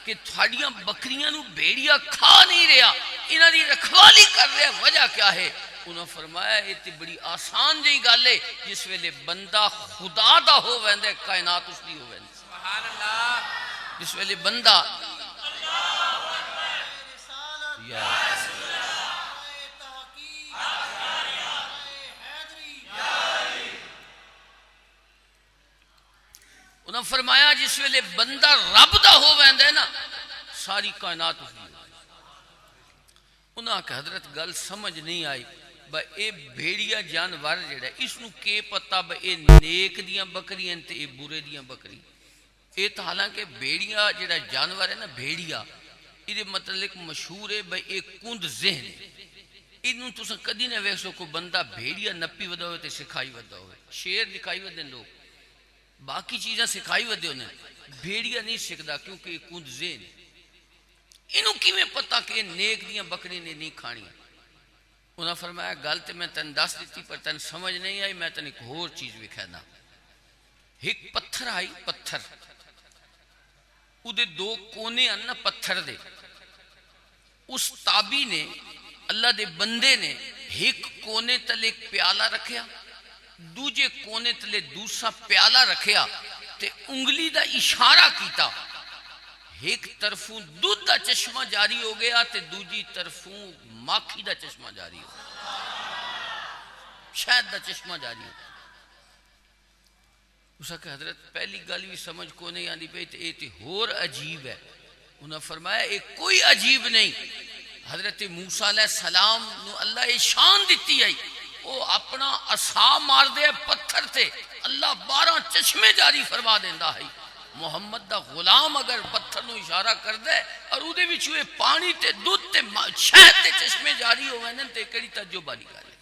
کہ تھاڑیاں بکریاں نو بھیڑیا کھا نہیں رہا انہاں دی رکھوالی کر رہا وجہ کیا ہے. انہوں فرمایا یہ تے بڑی آسان جی گل ہے جس ویلے بندہ خدا دا ہو ویندے کائنات اس دی ہو ویندے. سبحان اللہ. جس ویلے بندہ انہوں فرمایا جس ویلے بندہ رب دا ہو ویندے نا ساری کائنات اس دی. انہاں کہ حضرت گل سمجھ نہیں آئی با اے بھیڑیا جانور جڑا اس نو کے پتا با اے نیک دیاں بکریاں تے اے برے دیاں بکری. اے تو حالانکہ بھیڑیا جڑا جانور ہے نا بھیڑیا یہ مطلب مشہور ہے با اے کند ذہن ہے. انہوں تو سن کدی نہ ویسو کو بندہ بھیڑیا نپی ودا ہوئے تے سکھائی ودا ہوئے شیر دکھائی ودے لوگ باقی چیزیں سکھائی ودے انہیں بھیڑیا نہیں سکھدا کیونکہ یہ کند ذہن ہے. انہوں کی میں پتا کہ نیک دیاں بکری نے نہیں کھانی. انہوں فرمایا گل تے میں تن دس دیتی پر تن سمجھ نہیں آئی میں تن ایک اور چیز بھی کہنا. ایک پتھر آئی پتھر ادھے دو کونے اننا پتھر دے اس تابی نے اللہ دے بندے نے ایک کونے تلے ایک پیالہ رکھیا دوجے کونے تلے دوسرا پیالہ رکھیا تے انگلی دا اشارہ کیتا ایک طرفوں دودھ دا چشمہ جاری ہو گیا تے دوجی طرفوں ماکھی دا چشمہ جاری ہو شاید دا چشمہ جاری ہو. اسا کہ حضرت پہلی گل بھی سمجھ کو نہیں آنی پہ تے ہور عجیب ہے. انہوں نے فرمایا ایک کوئی عجیب نہیں حضرت موسیٰ علیہ السلام نو اللہ یہ شان دیتی آئی وہ اپنا عصا مار دے پتھر تے اللہ 12 چشمے جاری فرما دیندہ ہے محمد دا غلام اگر پتھر نو اشارہ کر دے اور او دے وچ پانی تے دودھ تے شہد تے چشمے جاری ہوئے نا تے کڑی تعجب والی گل ہے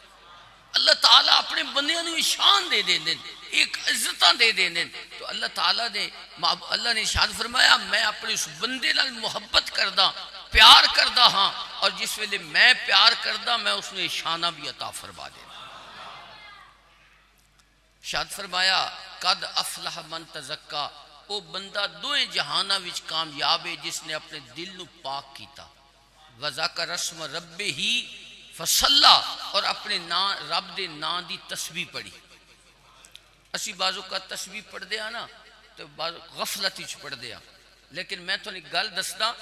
اللہ تعالیٰ اپنے بندیاں نو شان دے دیں ایک عزتاں دے دیں تو اللہ تعالیٰ نے اللہ نے ارشاد فرمایا میں اپنے اس بندے نال محبت کردہ پیار کردہ ہاں اور جس ویلے میں پیار کردہ میں اس نے شانہ بھی عطا فرما دینا شاد فرمایا قد افلح من تزکا وہ بندہ دوئے جہانہ وچ کامیاب ہے جس نے اپنے دل نو پاک کیتا وذکر اسم رب ہی فصلا اور اپنے رب دے نا دی تسبیح پڑھی اسی بازو کا تسبیح پڑھ دیا نا تو غفلتی چ پڑھ دیا لیکن میں تو ایک گل دسدا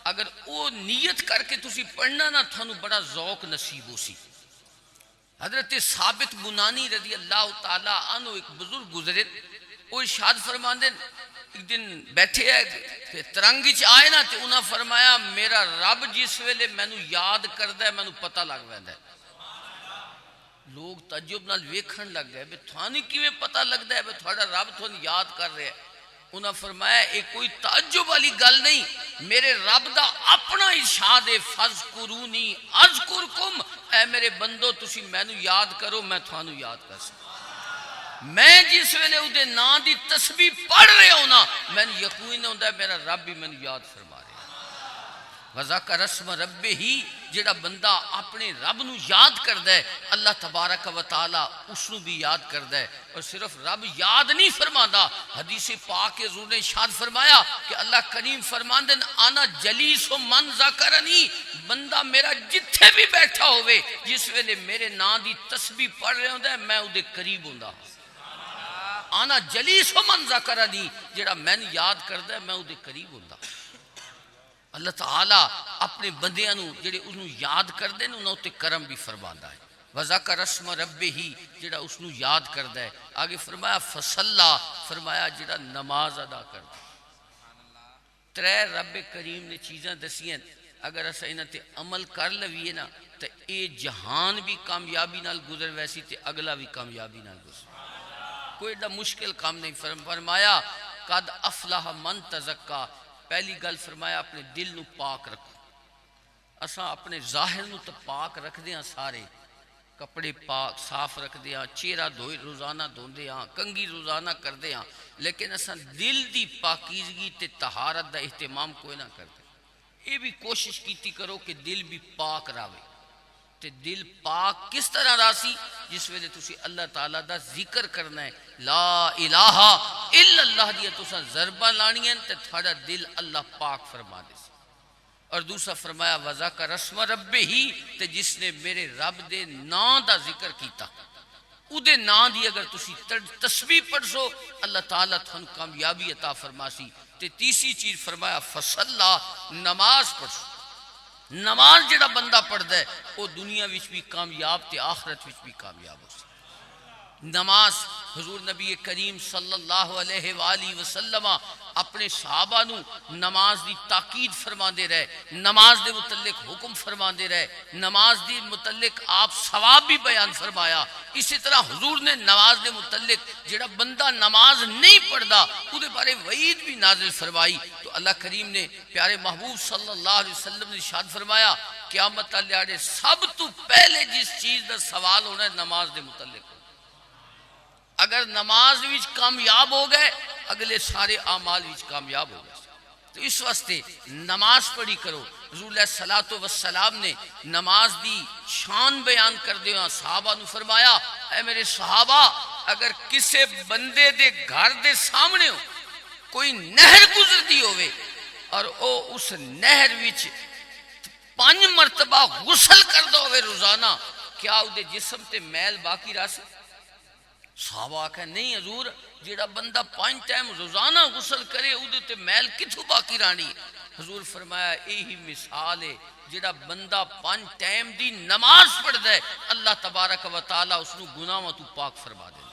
اگر وہ نیت کر کے تسی پڑھنا نا تھانو بڑا ذوق نصیب ہو سی حضرت ثابت بنانی رضی اللہ تعالیٰ عنہ ایک بزرگ گزرے وہ ارشاد فرماندے ایک دن بیٹھے ہے ترنگی چ آئے نا تے انہاں فرمایا میرا رب جس ویلے مینوں یاد کردا ہے مینوں پتہ لگ ویندا ہے لوگ تعجب نال ویکھن لگ گئے بے تھانی کیویں پتہ لگدا ہے بے تھوڑا رب تھانوں یاد کر رہا ہے انہاں فرمایا ایک کوئی تعجب والی گل نہیں میرے رب دا اپنا ارشاد ہے فذکرونی اذکرکم اے میرے بندو تسی مینوں یاد کرو میں تھانوں یاد کر سکوں میں جس ویلے اودے نا دی تسبیح پڑھ رہے ہوں نا میں یقین ہوندا ہے میرا رب بھی مینوں یاد فرما رہا ہے وذکر اسم رب ہی جڑا بندہ اپنے رب نو یاد کردا ہے اللہ تبارک و تعالی اس نو بھی یاد کردا ہے اور صرف رب یاد نہیں فرماندا حدیث پاک حضور نے ارشاد فرمایا کہ اللہ کریم فرماندے انا جلیس من ذکرنی بندہ میرا جتھے بھی بیٹھا ہوئے جس ویلے میرے نا دی تسبیح پڑھ رہے ہوندا ہے میں اودے قریب ہوندا آنا جلیس من ذکرنی جڑا میں یاد کردا ہے میں اودے قریب ہوندا اللہ تعالیٰ اپنے بندیاں نو جڑے انہوں یاد کردے نے انہوں تے کرم بھی فرماندا ہے وذکر اسم رب ہی جڑا اس نو یاد کردا ہے آگے فرمایا فصلا فرمایا جڑا نماز ادا کردا ترے رب کریم نے چیزاں دسیاں اگر اسا انہاں تے عمل کر لویے نا تے اے جہان بھی کامیابی نال گزر ویسی تے اگلا بھی کامیابی نال گزر کوئی ایڈا مشکل کام نہیں فرمایا قد افلح من تزکا پہلی گل فرمایا اپنے دل نو پاک رکھو اساں اپنے ظاہر نو تو پاک رکھ دیاں سارے کپڑے پاک صاف رکھ دیاں چہرہ دھوئے روزانہ دھوندے ہاں کنگھی روزانہ کر دے ہاں لیکن اساں دل دی پاکیزگی تے طہارت دا اہتمام کوئی نہ کرتے یہ بھی کوشش کیتی کرو کہ دل بھی پاک راوے تے دل پاک کس طرح راسی جس ویلے تسی اللہ تعالیٰ دا ذکر کرنا ہے لا الہ الا اللہ دیا تسا ضربہ لانی ہیں تے تھوڑا دل اللہ پاک فرما دے اور دوسرا فرمایا وذکر اسم رب ہی تے جس نے میرے رب دے نا دا ذکر کیتا او دے نا دی اگر تسی تسبیح پڑھ سو اللہ تعالیٰ تھن کامیابی عطا فرماسی تے تیسری چیز فرمایا فصلا نماز پڑھ سو نماز جڑا بندہ پڑھ دے وہ دنیا وچ بھی کامیاب تے آخرت وچ بھی کامیاب ہو سکتا نماز حضور نبی کریم صلی اللہ علیہ وآلہ وسلم اپنے صحابہ نو نماز دی تاکید فرما دے رہے نماز دے متعلق حکم فرما دے رہے نماز دی متعلق آپ ثواب بھی بیان فرمایا اسی طرح حضور نے نماز دے متعلق جڑا بندہ نماز نہیں پڑھدا اودے بارے وعید بھی نازل فرمائی تو اللہ کریم نے پیارے محبوب صلی اللہ علیہ وسلم نے ارشاد فرمایا قیامت والے سب تو پہلے جس چیز دا سوال ہونا ہے نماز دے متعلق اگر نماز وچ کامیاب ہو گئے اگلے سارے اعمال وچ کامیاب ہو گئے تو اس واسطے نماز پڑھی کرو حضور علیہ الصلوۃ والسلام نے نماز دی شان بیان کر دے صحابہ نو فرمایا اے میرے صحابہ اگر کسے بندے دے گھر دے سامنے ہو کوئی نہر گزرتی ہوئے اور او اس نہر وچ 5 مرتبہ غسل کردہ ہوئے روزانہ کیا او دے جسم تے میل باقی رہ سکتے صحابہ آکھا نہیں حضور جیڑا بندہ 5 ٹائم روزانہ غسل کرے اودے تے میل کتھوں باقی رانی حضور فرمایا یہی مثال ہے جیڑا بندہ 5 ٹائم دی نماز پڑھ دے اللہ تبارک و تعالی اس نو گناہاں تو پاک فرما دے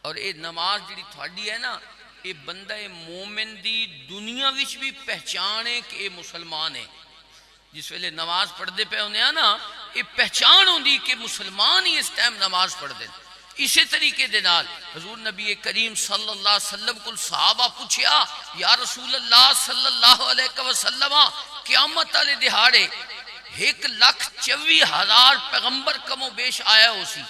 اور اے نماز جیڑی تھوڑی ہے نا اے بندہ مومن دی دنیا وچ بھی پہچان ہے کہ اے مسلمان ہے جس ویلے نماز پڑھتے پہ ہونے نا یہ پہچان ہوندی کہ مسلمان ہی اس ٹائم نماز پڑھ دیں. اسی طریقے دے نال حضور نبی کریم صلی اللہ علیہ وسلم کو صحابہ پوچھیا یا رسول اللہ صلی اللہ علیہ وسلم قیامت والے دہاڑے 1,24,000 پیغمبر کم و بیش آیا ہو سی,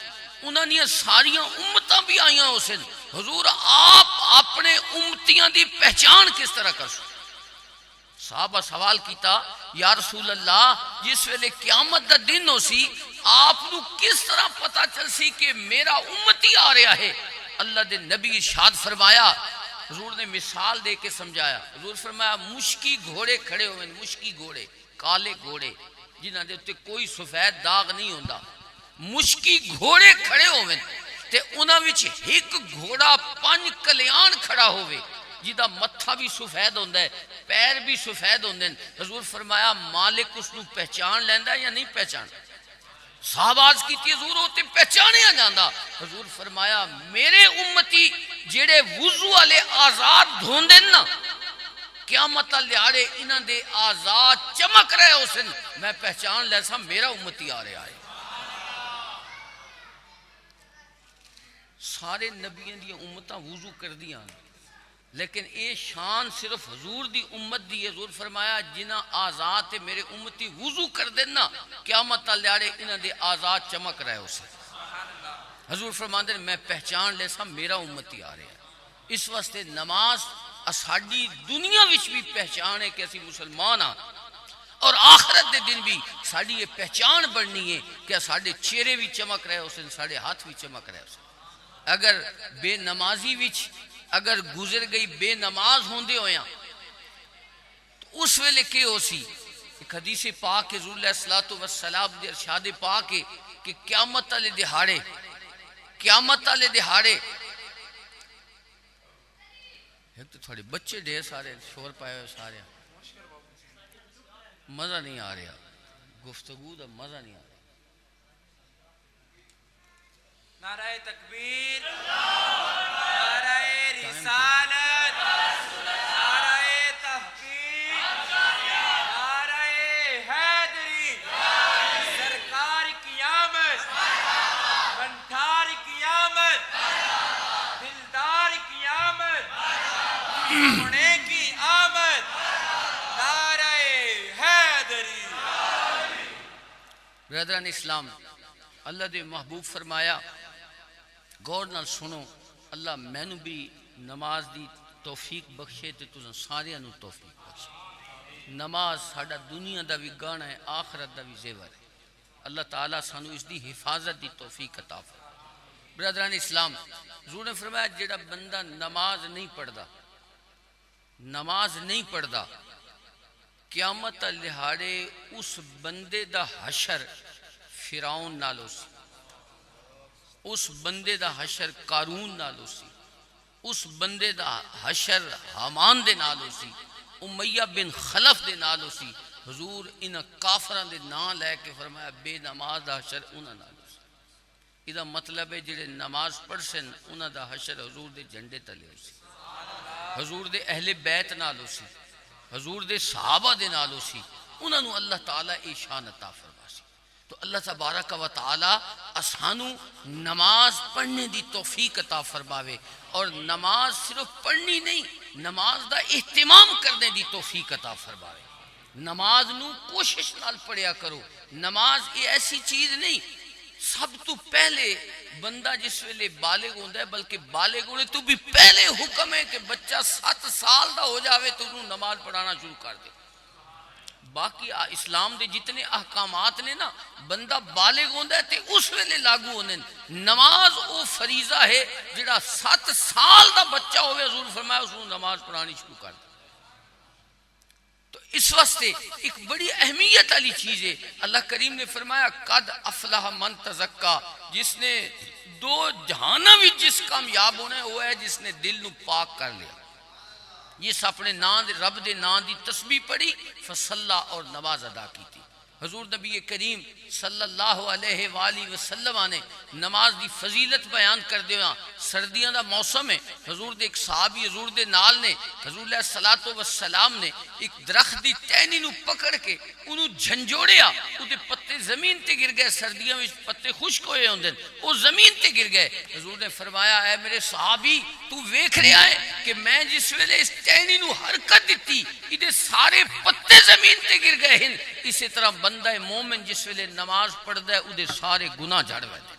انہاں نے ساریاں امتاں بھی آئیاں ہو سن, حضور آپ اپنے امتیاں دی پہچان کس طرح کر سو؟ صحابہ سوال کیتا یا رسول اللہ جس ویلے قیامت دا دن ہو سی آپ نو کس طرح پتا چل سی کہ میرا امتی آ رہا ہے؟ اللہ دے نبی ارشاد فرمایا, حضور نے مثال دے کے سمجھایا. حضور فرمایا مشکی گھوڑے کھڑے ہوئے, مشکی گھوڑے, کالے گھوڑے جنہاں دے تے کوئی سفید داغ نہیں ہوندا, مشکی گھوڑے کھڑے ہوئے تے انہاں وچ ایک گھوڑا 5 کلیان کھڑا ہوئے جیدہ متھا بھی سفید ہوندہ ہے, پیر بھی سفید ہوندے ہیں. حضور فرمایا مالک اس نو پہچان لیندہ یا نہیں پہچان؟ صحابہ آج کی تھی حضور ہوتے پہچانے آ جاندہ. حضور فرمایا میرے امتی جیڑے وضو والے آزاد دھوندے نا, قیامت لیاڑے انہاں دے آزاد چمک رہے ہو سن, میں پہچان لے سا میرا امتی آ رہے آئے. سارے نبیوں دی امتاں وضو کر دیا, لیکن اے شان صرف حضور دی امت دی. حضور فرمایا جنہ آزاد میرے امتی وضو کر دینا قیامت لیاڑے انہاں دے آزاد چمک رہے ہو سن. حضور فرماندے میں پہچان لے سا میرا امتی آ رہا ہے. اس واسطے نماز اساڈی دنیا وچ بھی پہچان ہے کہ اسی مسلمان ہاں, اور آخرت دے دن بھی ساڈی یہ پہچان بڑھنی ہے کہ ساڈے چہرے بھی چمک رہے ہو سن, ساڈے ہاتھ بھی چمک رہے ہو سن. اگر بے نمازی وچ اگر گزر گئی بے نماز ہوندے ہویاں تو اس ویلے کے ہو سی؟ ایک حدیث پاک حضور علیہ السلام دے ارشاد پاک ہے کہ قیامت والے دہاڑے ایک تو تھوڑے بچے ڈھیر سارے شور پائے ہوئے سارے, مزہ نہیں آ رہا, گفتگو دا مزہ نہیں آ رہا. نعرہ تکبیر, نعرہ رسالت, نعرہ تحقیق, نعرہ حیدری, سرکار کی آمد, بنٹھار کی آمد, دلدار کی آمد, ہونے کی آمد, نعرہ حیدری. برادران اسلام, اللہ دے محبوب فرمایا غور نال سنو, اللہ میں نو بھی نماز دی توفیق بخشے تے تُساں سارے نو توفیق بخشے. نماز ساڈا دنیا دا بھی گانا ہے, آخرت دا بھی زیور ہے. اللہ تعالیٰ سانو اس دی حفاظت دی توفیق عطا فرمائے. برادران اسلام, حضور نے فرمایا جیڑا بندہ نماز نہیں پڑھدا قیامت دہاڑے اس بندے دا حشر فرعون نال ہو سی, اس بندے دا حشر قارون نال ہو سی, اس بندے دا حشر حامان دے نال ہو سی, امیہ بن خلف دے نال ہو سی. حضور انہاں کافران دے نام لے کے فرمایا بے نماز دا حشر انہاں نال ہو سی. یہ مطلب ہے جڑے نماز پڑھ سن انہاں دا حشر حضور دے جھنڈے تلے ہو سی, حضور دے اہل بیت نال ہو سی, حضور دے صحابہ دے نال ہو سی. انہاں نو اللہ تعالیٰ اے شان عطا فرما سی. تو اللہ تبارک و تعالیٰ اسانو نماز پڑھنے دی توفیق عطا فرماوے, اور نماز صرف پڑھنی نہیں, نماز دا اہتمام کرنے دی توفیق عطا فرماوے. نماز نو کوشش نال پڑھیا کرو. نماز یہ ایسی چیز نہیں, سب تو پہلے بندہ جس ویلے بالغ ہوندہ ہے, بلکہ بالغ ہونے تو بھی پہلے حکم ہے کہ بچہ 7 سال دا ہو جاوے تو انہوں نماز پڑھانا شروع کر دے. باقی اسلام دے جتنے احکامات نے نا بندہ بالغ ہوندہ ہے تے اس ویلے لاگو ہونے. نماز او فریضہ ہے جڑا 7 سال دا بچہ ہوئے حضور فرمایا اس نے نماز پڑھانی شروع کر دے. تو اس واسطے ایک بڑی اہمیت والی چیز ہے. اللہ کریم نے فرمایا قد افلح من تزکا, جس نے 2 جہانہ بھی جس کامیاب ہونا ہے وہ ہے جس نے دل نو پاک کر لیا. یہ اپنے رب دے نام دی تسبیح پڑھی فصلہ اور نماز ادا کی تھی. حضور نبی کریم صلی اللہ علیہ وآلہ وسلم نے نماز دی فضیلت بیان کر دیاں سردیاں دا موسم ہے حضور دے ایک صحابی حضور دے نال نے حضور علیہ الصلوۃ والسلام نے ایک درخت دی ٹہنی نو پکڑ کے انہوں جھنجوڑیا اودے پتے زمین تے گر گئے سردیاں وچ پتے خشک ہوئے ہوندے او زمین تے گر گئے حضور نے فرمایا اے میرے صحابی تو ویکھ رہا ہے کہ میں جس ویلے اس ٹہنی نو حرکت دتی ایدے سارے پتے زمین تے گر گئے ہیں اسی طرح بندہ مومن جس ویلے نماز پڑھدا ہے اودے سارے گناہ جھڑ ویندے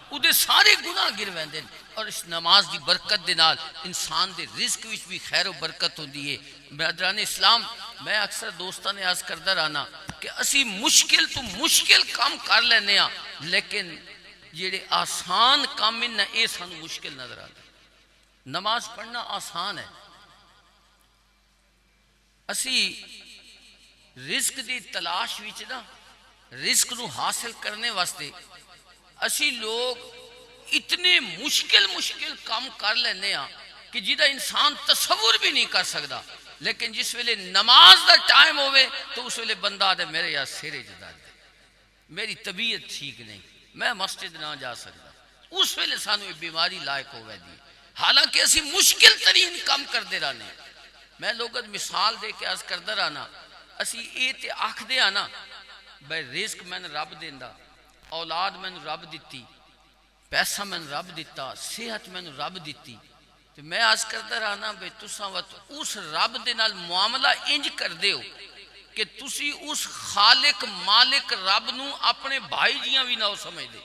اودے سارے گناہ گر ویندے اور اس نماز دی برکت دے نال انسان دے رزق وچ بھی خیر و برکت ہوندی ہے برادران اسلام میں اکثر دوستاں نے عرض کردا رہنا کہ اسی مشکل تو مشکل کام کر لینے ہاں لیکن جڑے آسان کام ہیں اے سانو مشکل نظر آتے نماز پڑھنا آسان ہے اسی رزق دی تلاش وچ نا رزق نو حاصل کرنے واسطے اسی لوگ اتنے مشکل کام کر لینے ہاں کہ جیدہ انسان تصور بھی نہیں کر سکتا لیکن جس ویلے نماز دا ٹائم ہوئے تو اس ویلے بندہ دے میرے یا سیرے جدا دے میری طبیعت ٹھیک نہیں میں مسجد نہ جا سکتا اس ویلے سانو ایک بیماری لائق ہوئے دی حالانکہ اسی مشکل ترین کام کر دے رہنے میں لوگت مثال دے کے عرض کردہ رہنا اسی اے تے آکھ دے آنا بھائی رزق میں نے رب دیندہ اولاد میں نے رب دیتی پیسہ میں نے رب دیتا صحت میں نے رب دیتی تو میں آج کردہ رہنا بھائی تساں وقت اس رب دے نال معاملہ انج کر دے ہو کہ تسی اس خالق مالک رب نو اپنے بھائی جیاں بھی نہ ہو سمجھ دے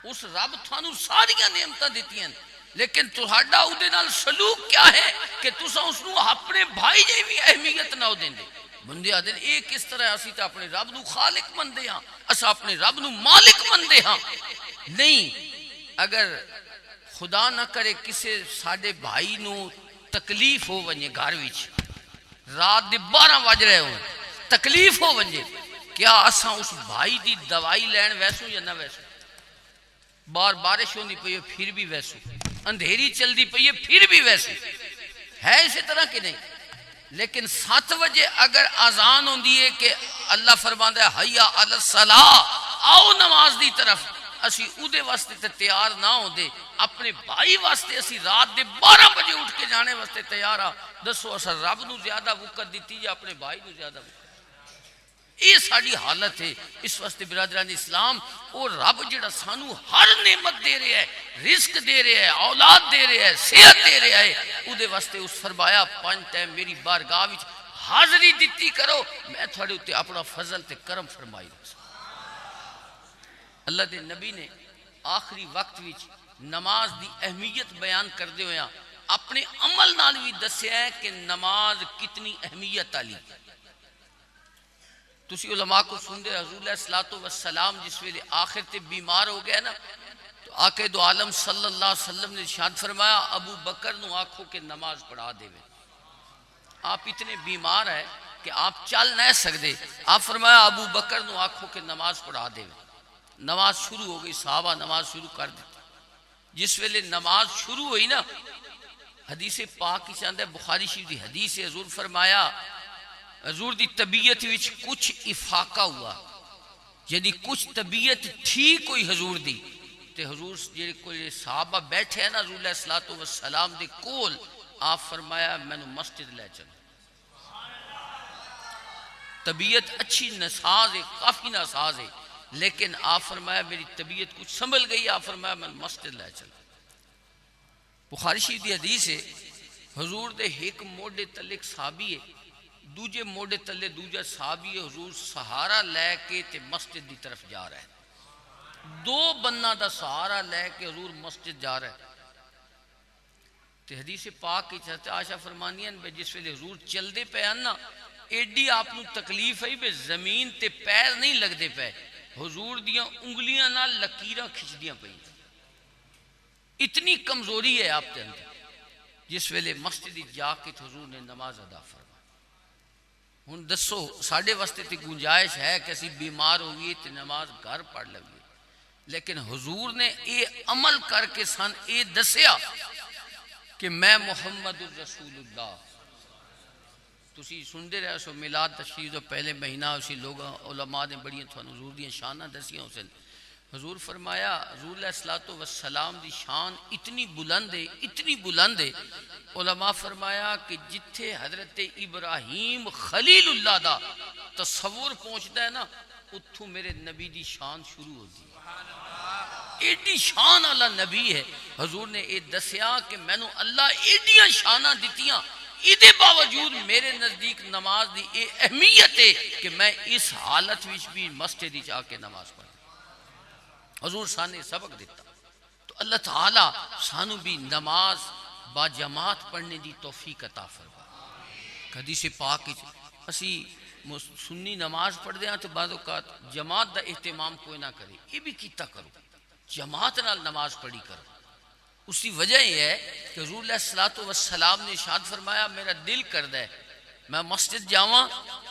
اس رب تھانو ساریاں نعمتاں دیتی ہیں لیکن تہاڈا او دے نال سلوک کیا ہے کہ تساں اس نو اپنے بھائی جی بھی اہمیت نہ ہو دیں دے بندے آدھے اے کس طرح اسی تے اپنے رب نو خالق مندے ہاں اسا اپنے رب نو مالک مندے ہاں نہیں اگر خدا نہ کرے کسے ساڈے بھائی نو تکلیف ہو ونجے گھر وچ رات دے 12 بج رہے ہوں تکلیف ہو ونجے کیا اساں اس بھائی دی دوائی لین ویسو یا نہ ویسو بار بارش ہوندی پئی ہے پھر بھی ویسو اندھیری چل دی پئی ہے پھر بھی ویسو ہے اسی طرح کہ نہیں لیکن 7 بجے اگر اذان ہوندی ہے کہ اللہ فرماندا ہے حیا علی الصلاۃ آؤ نماز دی طرف اسی اودے واسطے تے تیار نہ ہوندے اپنے بھائی واسطے اسی رات دے 12 بجے اٹھ کے جانے واسطے تیار ہاں دسو اسا رب نو زیادہ وقت دیتی یا اپنے بھائی نو زیادہ وقت یہ ساری حالت ہے اس واسطے برادران اسلام اور رب جڑا سانو ہر نعمت دے رہے ہے رزق دے رہے ہے اولاد دے رہے ہے صحت دے رہے ہے اودے واسطے اس فرمایا 5 ٹائم میری بارگاہ وچ حاضری دتی کرو میں تھوڑے اتے اپنا فضل تے کرم فرمائی اللہ دے نبی نے آخری وقت وچ نماز دی اہمیت بیان کر دے ہویا اپنے عمل نال بھی دسیا ہے کہ نماز کتنی اہمیت والی تسی علماء کو سن دے حضور علیہ الصلوۃ والسلام جس ویلے آخر تے بیمار ہو گیا نا تو آقا دو عالم صلی اللہ علیہ وسلم نے ارشاد فرمایا ابو بکر نو آکھو کہ نماز پڑھا دے آپ اتنے بیمار ہیں کہ آپ چل نہ سکتے آپ فرمایا ابو بکر نو آکھو کہ نماز پڑھا دے نماز شروع ہو گئی صحابہ نماز شروع کر دی جس ویلے نماز شروع ہوئی نا حدیث پاک کی چاندہ بخاری شریف دی حدیث حضور فرمایا حضور دی طبیعت وچ کچھ افاقہ ہوا یعنی کچھ طبیعت ٹھیک ہوئی حضور دی تے حضور جڑے کوئی صحابہ بیٹھے ہیں نا حضور علیہ الصلوۃ والسلام دے کول آپ فرمایا میں نے مسجد لے چلو طبیعت اچھی نساز ہے کافی نساز ہے لیکن آپ فرمایا میری طبیعت کچھ سنبھل گئی آپ فرمایا میں مسجد لے چلو بخاری شریف دی حدیث ہے حضور دے ایک موڈے تلے ایک صحابی ہے دوجے موڈے تلے دوجہ صحابی ہے حضور سہارا لے کے تے مسجد دی طرف جا رہا ہے 2 بننا دا سہارا لے کے حضور مسجد جا رہا ہے تے حدیث پاک کی چاہتے عائشہ فرمانیاں بے جس ویلے حضور چل دے پہ آنا ایڈی آپ نو تکلیف ہے بے زمین تے پیر نہیں لگ دے پہ حضور دیاں انگلیاں نہ لکیراں کھچ دیاں پہ اتنی کمزوری ہے آپ تے اندر جس ویلے مسجد جا کے حضور نے نماز ادا فرما ہن دسو ساڑھے واسطے تے گنجائش ہے کہ اسی بیمار ہوئی تے نماز گھر پڑھ لگی لیکن حضور نے اے عمل کر کے سن اے دسیا کہ میں محمد الرسول اللہ تسی سنتے رہے سو میلاد تشریف تو پہلے مہینہ اسی لوگ علماء نے بڑی تھانوں حضور دی شانہ دسیاں حسین حضور فرمایا حضور علیہ الصلوۃ والسلام دی شان اتنی بلند ہے علماء فرمایا کہ جتھے حضرت ابراہیم خلیل اللہ دا تصور پہنچتا ہے نا اتھوں میرے نبی دی شان شروع ہوتی ہے ایڈی شان والا نبی ہے حضور نے یہ دسیا کہ مینوں اللہ ایڈیاں شاناں دتیاں ایدے باوجود میرے نزدیک نماز دی اے اہمیت ہے کہ میں اس حالت وچ بھی مسجد وچ آ کے نماز پڑھوں حضور سانے سبق دیتا تو اللہ تعالی سانو بھی نماز با جماعت پڑھنے دی توفیق عطا فرمائے حدیث پاک اسی سنی نماز پڑھ دیا تو بعض اوقات جماعت دا اہتمام کوئی نہ کرے یہ بھی کیتا کرو جماعت نال نماز پڑھی کرو اس کی وجہ یہ ہے کہ حضور علیہ الصلوۃ والسلام نے ارشاد فرمایا میرا دل کردا ہے میں مسجد جاواں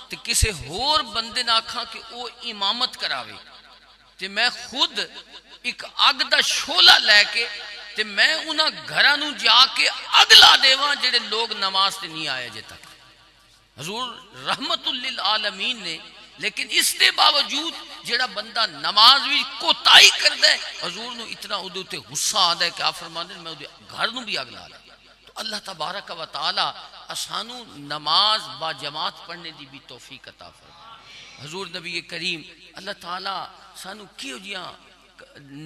تے کسے ہور بندے نہ آکھاں کہ او امامت کراوے تے میں خود ایک اگ دا شولہ لے کے تے میں انہاں گھراں نوں جا کے اگ لا دیواں جڑے لوگ نماز تے نہیں آئے جے تک حضور رحمت للعالمین نے لیکن اس دے باوجود جڑا بندہ نماز بھی کوتاہی کردا ہے حضور نو اتنا اودے تے غصہ آندا ہے کہ آپ فرماندے میں اودے گھر نوں بھی اگ لا لا تو اللہ تبارک و تعالی اسانو نماز با جماعت پڑھنے دی بھی توفیق عطا فرمائے حضور نبی کریم اللہ تعالی سانو کیوں جیاں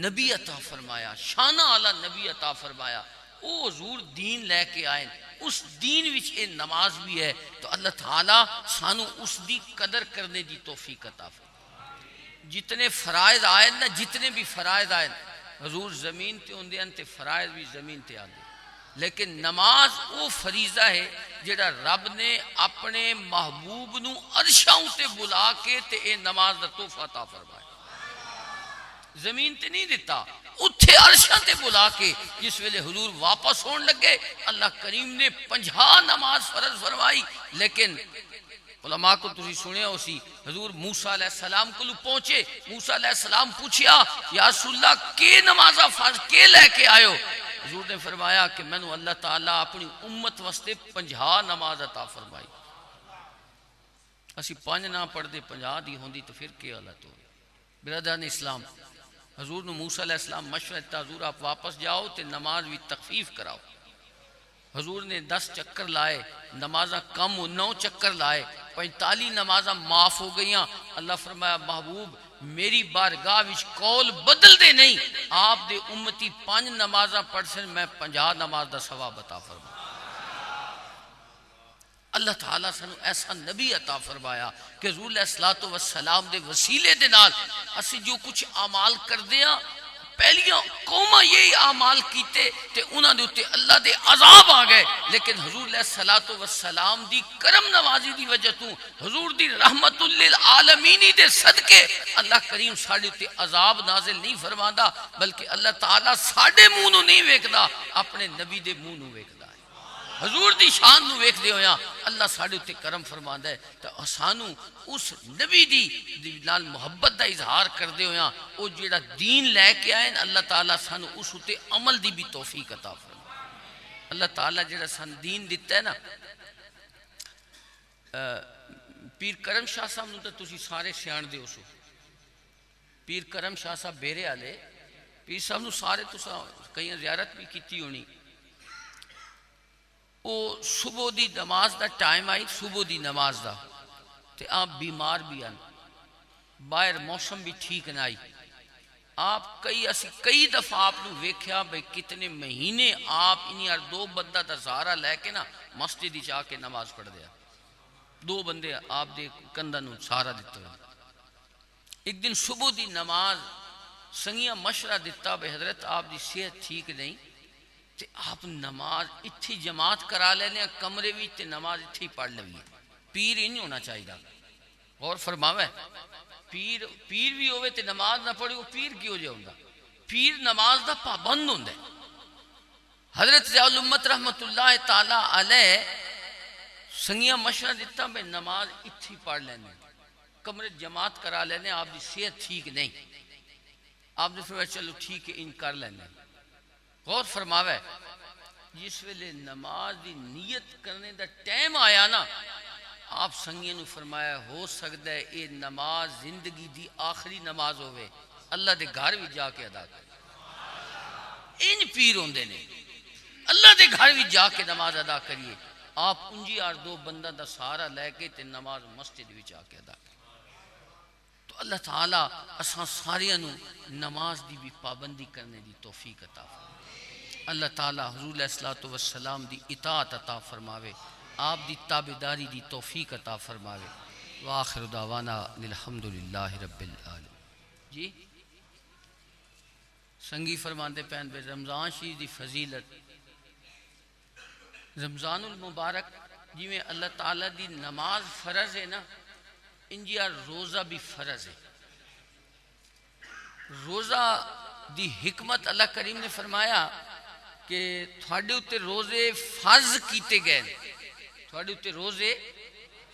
نبی عطا فرمایا شانہ والا نبی عطا فرمایا او حضور دین لے کے آئے اس دین وچ اے نماز بھی ہے تو اللہ تعالیٰ سانو اس دی قدر کرنے دی توفیق عطا فرمائے جتنے فرائض آئے نا جتنے بھی فرائض آئے حضور زمین تے ہوندے ہیں تے فرائض بھی زمین تے آندے لیکن نماز وہ فریضہ ہے جڑا رب نے اپنے محبوب نو عرشاں تے بلا کے تے اے نماز دا تحفہ عطا فرمایا زمین تے نہیں دیتا اتھے عرشاں تے بلا کے جس ویلے حضور واپس ہون لگے اللہ کریم نے 50 نماز فرض فرمائی لیکن علماء کو تسی سنیا اسی حضور موسیٰ علیہ السلام کو پہنچے موسیٰ علیہ السلام پوچھیا یا رسول اللہ کے نمازہ فرض کے لے کے آئے حضور نے فرمایا کہ میں نے اللہ تعالیٰ اپنی امت واسطے 50 نماز عطا فرمائی اسی 5 نہ پڑھ دے 50 دی ہوندی تو پھر کیا اللہ تو برادران اسلام حضور نے موسیٰ علیہ السلام مشورہ دیتا حضور آپ واپس جاؤ تے نماز بھی تخفیف کراؤ حضور نے 10 چکر لائے نمازاں کم 9 چکر لائے 45 نمازاں معاف ہو گئیاں اللہ فرمایا محبوب میری بارگاہ وچ قول بدل دے نہیں آپ دے امتی 5 نمازاں پڑھ سن میں 50 نماز دا ثواب عطا فرمایا اللہ تعالیٰ سنو ایسا نبی عطا فرمایا کہ حضور علیہ الصلوۃ والسلام دے وسیلے دے نال اسی جو کچھ اعمال کر دیاں پہلیاں قوماں یہی اعمال کیتے تے انہاں دے اوتے اللہ دے عذاب آ گئے لیکن حضور علیہ الصلوۃ والسلام دی کرم نوازی دی وجہ تو حضور دی رحمت للعالمین دے صدقے اللہ کریم ساڈے تے عذاب نازل نہیں فرماندا بلکہ اللہ تعالیٰ ساڈے منہ نوں نہیں ویکھدا اپنے نبی دے منہ نوں ویکھدا حضور دی شان نو ویکھ دے ہویا اللہ ساڈے تے کرم فرماندا ہے تے سانو اس نبی دی نال محبت دا اظہار کر دے ہویا او جیڑا دین لے کے آئے اللہ تعالیٰ سانو اس تے عمل دی بھی توفیق عطا فرمائے اللہ تعالیٰ جیڑا سان دین دیتا ہے نا پیر کرم شاہ صاحب نو تے تسی سارے سیان دے ہو سو پیر کرم شاہ صاحب بیرے والے پیر صاحب نو سارے تساں کئی زیارت بھی کیتی ہونی او صبح دی نماز دا ٹائم آئی صبح دی نماز دا تے آپ بیمار بھی آن باہر موسم بھی ٹھیک نہ آئی آپ کئی دفعہ آپ نے ویکھیا بھئی کتنے مہینے آپ انہی ہر 2 بندہ دا سہارا لے کے نا مسجد ہی جا کے نماز پڑھ دیا 2 بندے آپ دے کندھاں نوں سہارا دیتا ہوا ایک دن صبح دی نماز سنگیاں مشورہ دیتا بھئی حضرت آپ دی صحت ٹھیک نہیں تے آپ نماز اتھی جماعت کرا لینے کمرے بھی تے نماز اتھی پڑھ لیں پیر ہی نہیں ہونا چاہیے اور فرماوے پیر بھی ہوئے تے نماز نہ پڑھے وہ پیر کیوں جائے ہوندہ پیر نماز دا پابند ہوندہ ہے حضرت ضیاء الامت رحمت اللہ تعالیٰ علیہ سنگیاں مشورہ دیتا میں نماز اتھی پڑھ لینے کمرے جماعت کرا لینے آپ دی صحت ٹھیک نہیں آپ نے فرمایا چلو ٹھیک ہے ان کر لینے غور فرماوے جس ویلے نماز دی نیت کرنے دا ٹائم آیا نا آپ سنگیاں نو فرمایا ہو سکتا ہے یہ نماز زندگی دی آخری نماز ہوئے اللہ دے گھر بھی جا کے ادا کرے ان پیر ہوندے نے اللہ دے گھر بھی جا کے نماز ادا کریے آپ انجی آر دو بندہ دا سہارا لے کے تے نماز مسجد بھی جا کے ادا کرے تو اللہ تعالیٰ اساں ساریاں نو نماز دی بھی پابندی کرنے دی توفیق عطا فرمائے اللہ تعالیٰ حضور علیہ الصلوۃ والسلام دی اطاعت عطا فرماوے آپ دی تابعداری دی توفیق عطا فرماوے وآخر دعوانا الحمدللہ رب العالمین جی سنگی فرماندے پہن بے رمضان شریف دی فضیلت رمضان المبارک جی میں اللہ تعالیٰ دی نماز فرض ہے نا انجیا روزہ بھی فرض ہے روزہ دی حکمت اللہ کریم نے فرمایا کہ تھوڑے اتے روزے فرض کیتے گئے تھوڑے اتے روزے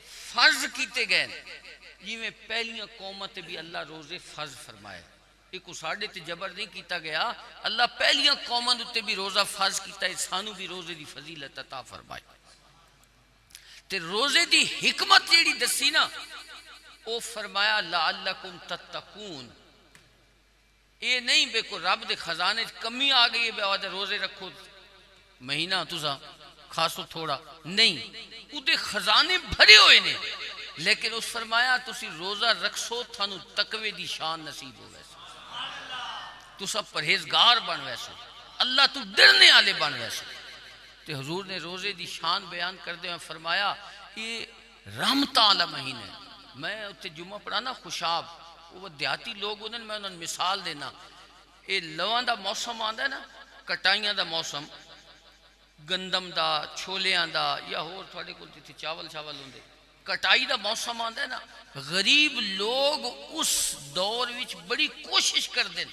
فرض کیتے گئے جی میں پہلیاں قومت بھی اللہ روزے فرض فرمائے ایک ساڑھے تے جبر نہیں کیتا گیا اللہ پہلیاں قومت اتے بھی روزہ فرض کیتا ہے سانو بھی روزے دی فضیلت عطا فرمائے تے روزے دی حکمت جیڑی دسی نا او فرمایا لعلکم تتقون یہ نہیں بے کو رب دے خزانے کمی آ گئی ہے بے آدھے روزے رکھو مہینہ تسا خاصو تھوڑا نہیں او دے خزانے بھرے ہوئے نے لیکن اس فرمایا تسی روزہ رکھسو تھانو تقوی دی شان نصیب ہو ویسے تسا پرہیزگار بن ویسے اللہ تو ڈرنے والے بن ویسے تے حضور نے روزے دی شان بیان کردے ہیں فرمایا یہ رحمتہ والا مہینہ ہے میں اتنے جمعہ پڑھانا خوشاب وہ دیہاتی لوگ انہوں نے میں انہوں نے مثال دینا یہ لواں دا موسم آندا ہے نا کٹائیاں دا موسم گندم دا چھولیاں دا یا ہور تھوڑے کول تے چاول ہوندے کٹائی دا موسم آندا ہے نا غریب لوگ اس دور وچ بڑی کوشش کردے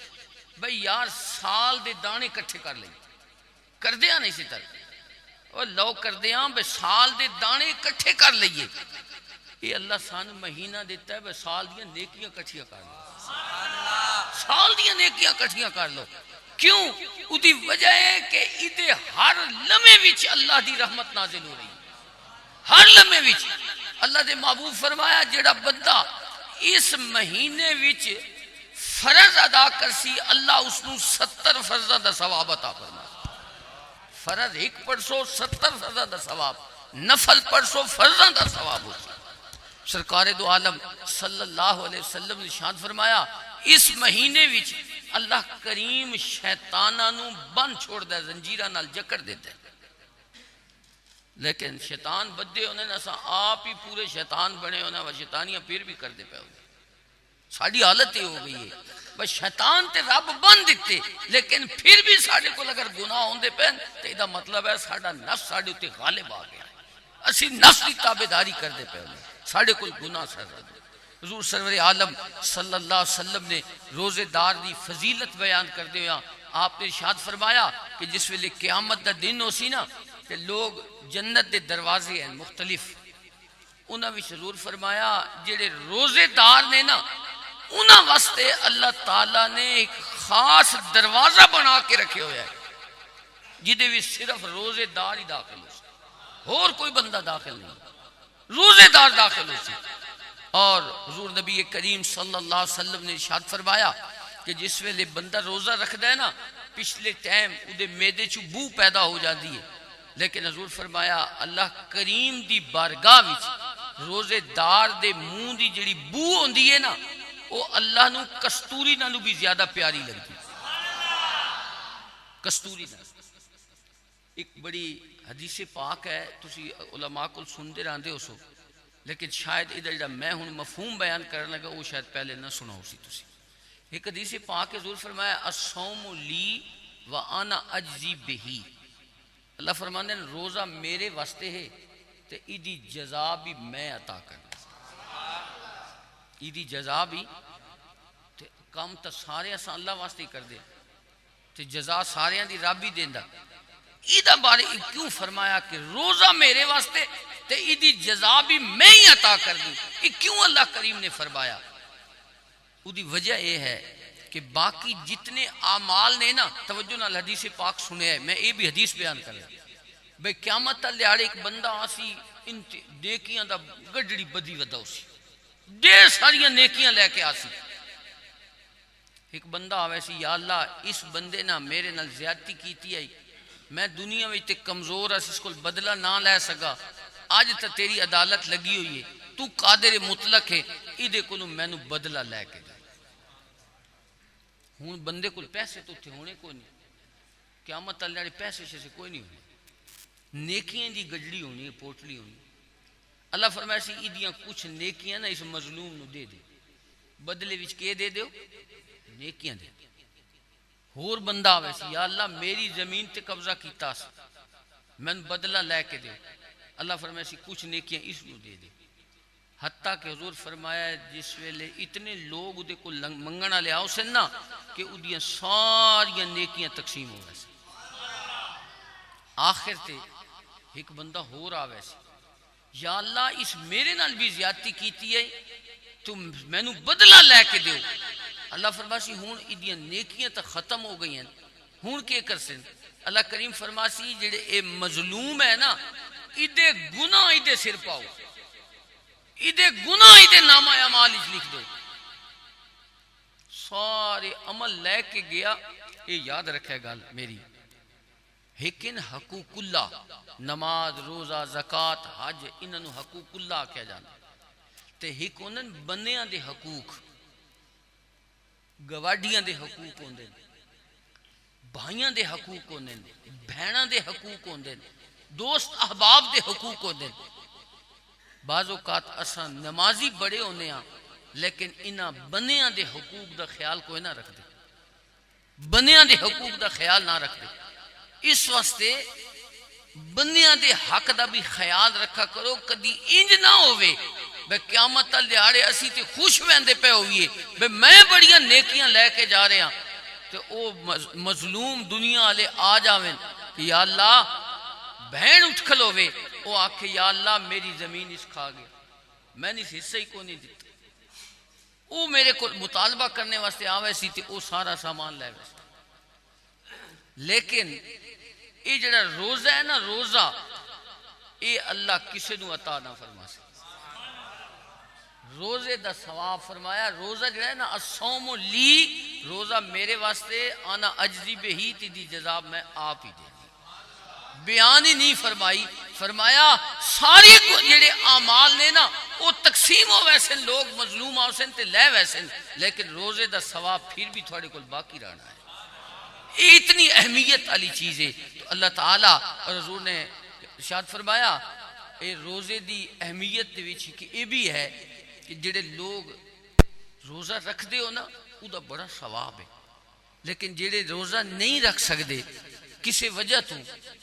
بھئی یار سال دے دانے کٹھے کر لیں کردے ہاں نہیں سی طرح اور لوگ کردے ہاں بھئی سال دے دانے کٹھے کر لئیے یہ اللہ سان مہینہ دیتا ہے بھئی سال دیا نیکیاں کٹھیاں کر لو سال دیا نیکیاں کٹھیاں کر لو کیوں ادھی وجہ ہے کہ ادھے ہر لمحے وچ اللہ دی رحمت نازل ہو رہی ہر لمحے وچ اللہ دے محبوب فرمایا جڑا بندہ اس مہینے وچ فرض ادا کرسی اللہ اس نو 70 فرضاں دا ثواب عطا فرمائے فرض ایک پڑھسو 70 فرضاں دا ثواب نفل پڑھسو فرضاں دا ثواب ہوتا سرکار دو عالم صلی اللہ علیہ وسلم نے شان فرمایا اس مہینے وچ اللہ کریم شیطانہ نو بن چھوڑ دے زنجیرہ نال جکڑ دیتے لیکن شیطان بدے ہونے نا سا آپ ہی پورے شیطان بنے ہونے و شیطانیاں پھر بھی کر دے پہ ہونے ساڑھی حالت ہی ہو گئی ہے بس شیطان تے رب بن دیتے لیکن پھر بھی ساڑھے کو اگر گناہ ہوندے پہن تو یہ مطلب ہے ساڑھا نفس ساڑھے ہوتے غالب آ گیا اسی نفس کی تابداری کر دے پہ ہونے ساڑھے کوئی گناہ سر دے حضور سرور عالم صلی اللہ علیہ وسلم نے روزے دار دی فضیلت بیان کر دے ہویا آپ نے ارشاد فرمایا کہ جس ویلے قیامت دا دن ہو سی نا کہ لوگ جنت دے دروازے ہیں مختلف انہاں بھی حضور فرمایا جڑے روزے دار نے نا انہاں واسطے اللہ تعالیٰ نے ایک خاص دروازہ بنا کے رکھے ہویا ہے جدے بھی صرف روزے دار ہی داخل ہو سکتے اور کوئی بندہ داخل نہیں روزے دار داخل ہو سکتے اور حضور نبی کریم صلی اللہ علیہ وسلم نے ارشاد فرمایا کہ جس ویلے بندہ روزہ رکھ دے نا پچھلے ٹائم اودے میدے چوں بو پیدا ہو جاندی ہے لیکن حضور فرمایا اللہ کریم دی بارگاہ وچ روزے دار دے منہ دی جڑی بو ہوندی ہے نا وہ اللہ نو کستوری نالوں بھی زیادہ پیاری لگتی کستوری نال ایک بڑی حدیث پاک ہے تسی علماء کو سندے رہندے ہو سو لیکن شاید ادھر جب میں ہوں مفہوم بیان کرنے لگا وہ شاید پہلے نہ سنا ہو سی تسی ایک حدیث پاک حضور فرمایا الصوم لی وانا اجزی بہی اللہ فرمانے روزہ میرے واسطے ہے تے ایدی جزا بھی میں عطا کرنا ایدی جزا بھی تے کام تا سارے اساں اللہ واسطے کر دے تے جزا سارے دی رب ہی دیندا ایدہ بارے کیوں فرمایا کہ روزہ میرے واسطے تے ایدی جزا بھی میں ہی عطا کر دوں یہ کیوں اللہ کریم نے فرمایا اودی وجہ یہ ہے کہ باقی جتنے اعمال نے نا توجہ نال حدیث پاک سنے ہے میں یہ بھی حدیث بیان کر رہا بھئی قیامت تلیاڑے ایک بندہ آسی نیکیاں دا گڈڑی بدی وداؤ سی ڈیر ساریاں نیکیاں لے کے آسی ایک بندہ آوے سی یا اللہ اس بندے نہ میرے نال زیادتی کیتی آئی میں دنیا میں تے کمزور اس اس کو بدلہ نہ لے سکا آج تا تیری عدالت لگی ہوئی ہے تو قادر مطلق ہے ایدے کو میں نو بدلہ لے کے دے ہون بندے کو پیسے تو تھے ہونے کوئی نہیں قیامت اللہ پیسے سے کوئی نہیں ہونے نیکیاں دی گجڑی ہونی پوٹلی ہونی اللہ فرمائے سی ایدیاں کچھ نیکیاں نا اس مظلوم نو دے دے بدلے وچ کے دے دیو نیکیاں دے اور بندہ آوے سی یا اللہ میری زمین تے قبضہ کیتا سی میں بدلہ لے کے دے اللہ فرمائے سی کچھ نیکیاں اس نو دے دے حتیٰ کہ حضور فرمایا جس ویلے اتنے لوگ دے کو منگنا لے آؤ سن نا کہ ادیاں ساریاں نیکیاں تقسیم ہو رہے سے آخر تے ایک بندہ ہو رہا ویسے یا اللہ اس میرے نال بھی زیادتی کیتی ہے تو میں نو بدلہ لے کے دیو اللہ فرماسی ہون ادیاں نیکیاں تا ختم ہو گئی ہیں ہون کے کر سن اللہ کریم فرماسی جڑے اے مظلوم ہے نا ادے گناہ ادے سر پاؤ ادے گناہ ادے نامہ اعمال لکھ دو سارے عمل لے کے گیا یہ یاد رکھے گا میری لیکن حقوق اللہ نماز روزہ زکاة حج انہوں حقوق اللہ کیا جانا تے ایک انہوں بنیاں دے حقوق گواڈیاں دے حقوق ہوندے بھائیاں دے حقوق ہوندے بہناں دے حقوق ہوندے دوست احباب دے حقوق ہوندے بعض اوقات اساں نمازی بڑے ہونے ہاں لیکن انہاں بنیاں دے حقوق دا خیال کوئی نہ رکھ دے بنیاں دے حقوق دا خیال نہ رکھ دے اس واسطے بنیاں دے حق دا بھی خیال رکھا کرو کدی انج نہ ہوئے بے قیامت تل دیارے اسی تے خوش ویندے پہ ہوئیے بے میں بڑیاں نیکیاں لے کے جا رہے ہیں تو او مظلوم دنیا والے آ جاویں کہ یا اللہ بہن اٹھ کھلوے او آکھے یا اللہ میری زمین اس کھا گیا میں نے اس حصہ ہی کو نہیں دیتا او میرے کو مطالبہ کرنے واسطے آوے سی تے او سارا سامان لے ویسے لیکن یہ جڑا روزہ ہے نا روزہ یہ اللہ کسے نو عطا نہ فرما سے روزے دا ثواب فرمایا روزہ جڑا ہے نا الصوم لی روزہ میرے واسطے آنا اجزی بہی تیدی جزاب میں آپ ہی دے بیان ہی نہیں فرمائی فرمایا ساری جڑے اعمال نے نا وہ تقسیم ہو ویسے لوگ مظلوم ہو سن تے لے ویسے لیکن روزے دا ثواب پھر بھی تھوڑے کل باقی رہنا ہے یہ اتنی اہمیت والی چیز ہے تو اللہ تعالیٰ اور حضور نے ارشاد فرمایا اے روزے دی اہمیت دے وچ کہ یہ بھی ہے کہ جڑے لوگ روزہ رکھ دے ہو نا وہ دا بڑا ثواب ہے لیکن جڑے روزہ نہیں رکھ سکتے کسی وجہ تو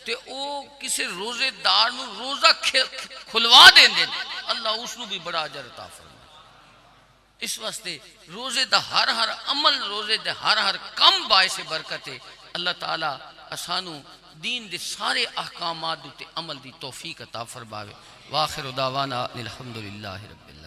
تے او کسی روزے دار نو روزہ کھلوا دیں دیں اللہ اس نو بھی بڑا اجر عطا فرمائے اس واسطے روزے دا ہر عمل روزے دا ہر کم باعث برکت ہے اللہ تعالیٰ اسانو دین دے سارے احکامات تے عمل دی توفیق عطا فرماوے واخر دعوانا الحمدللہ رب العالمین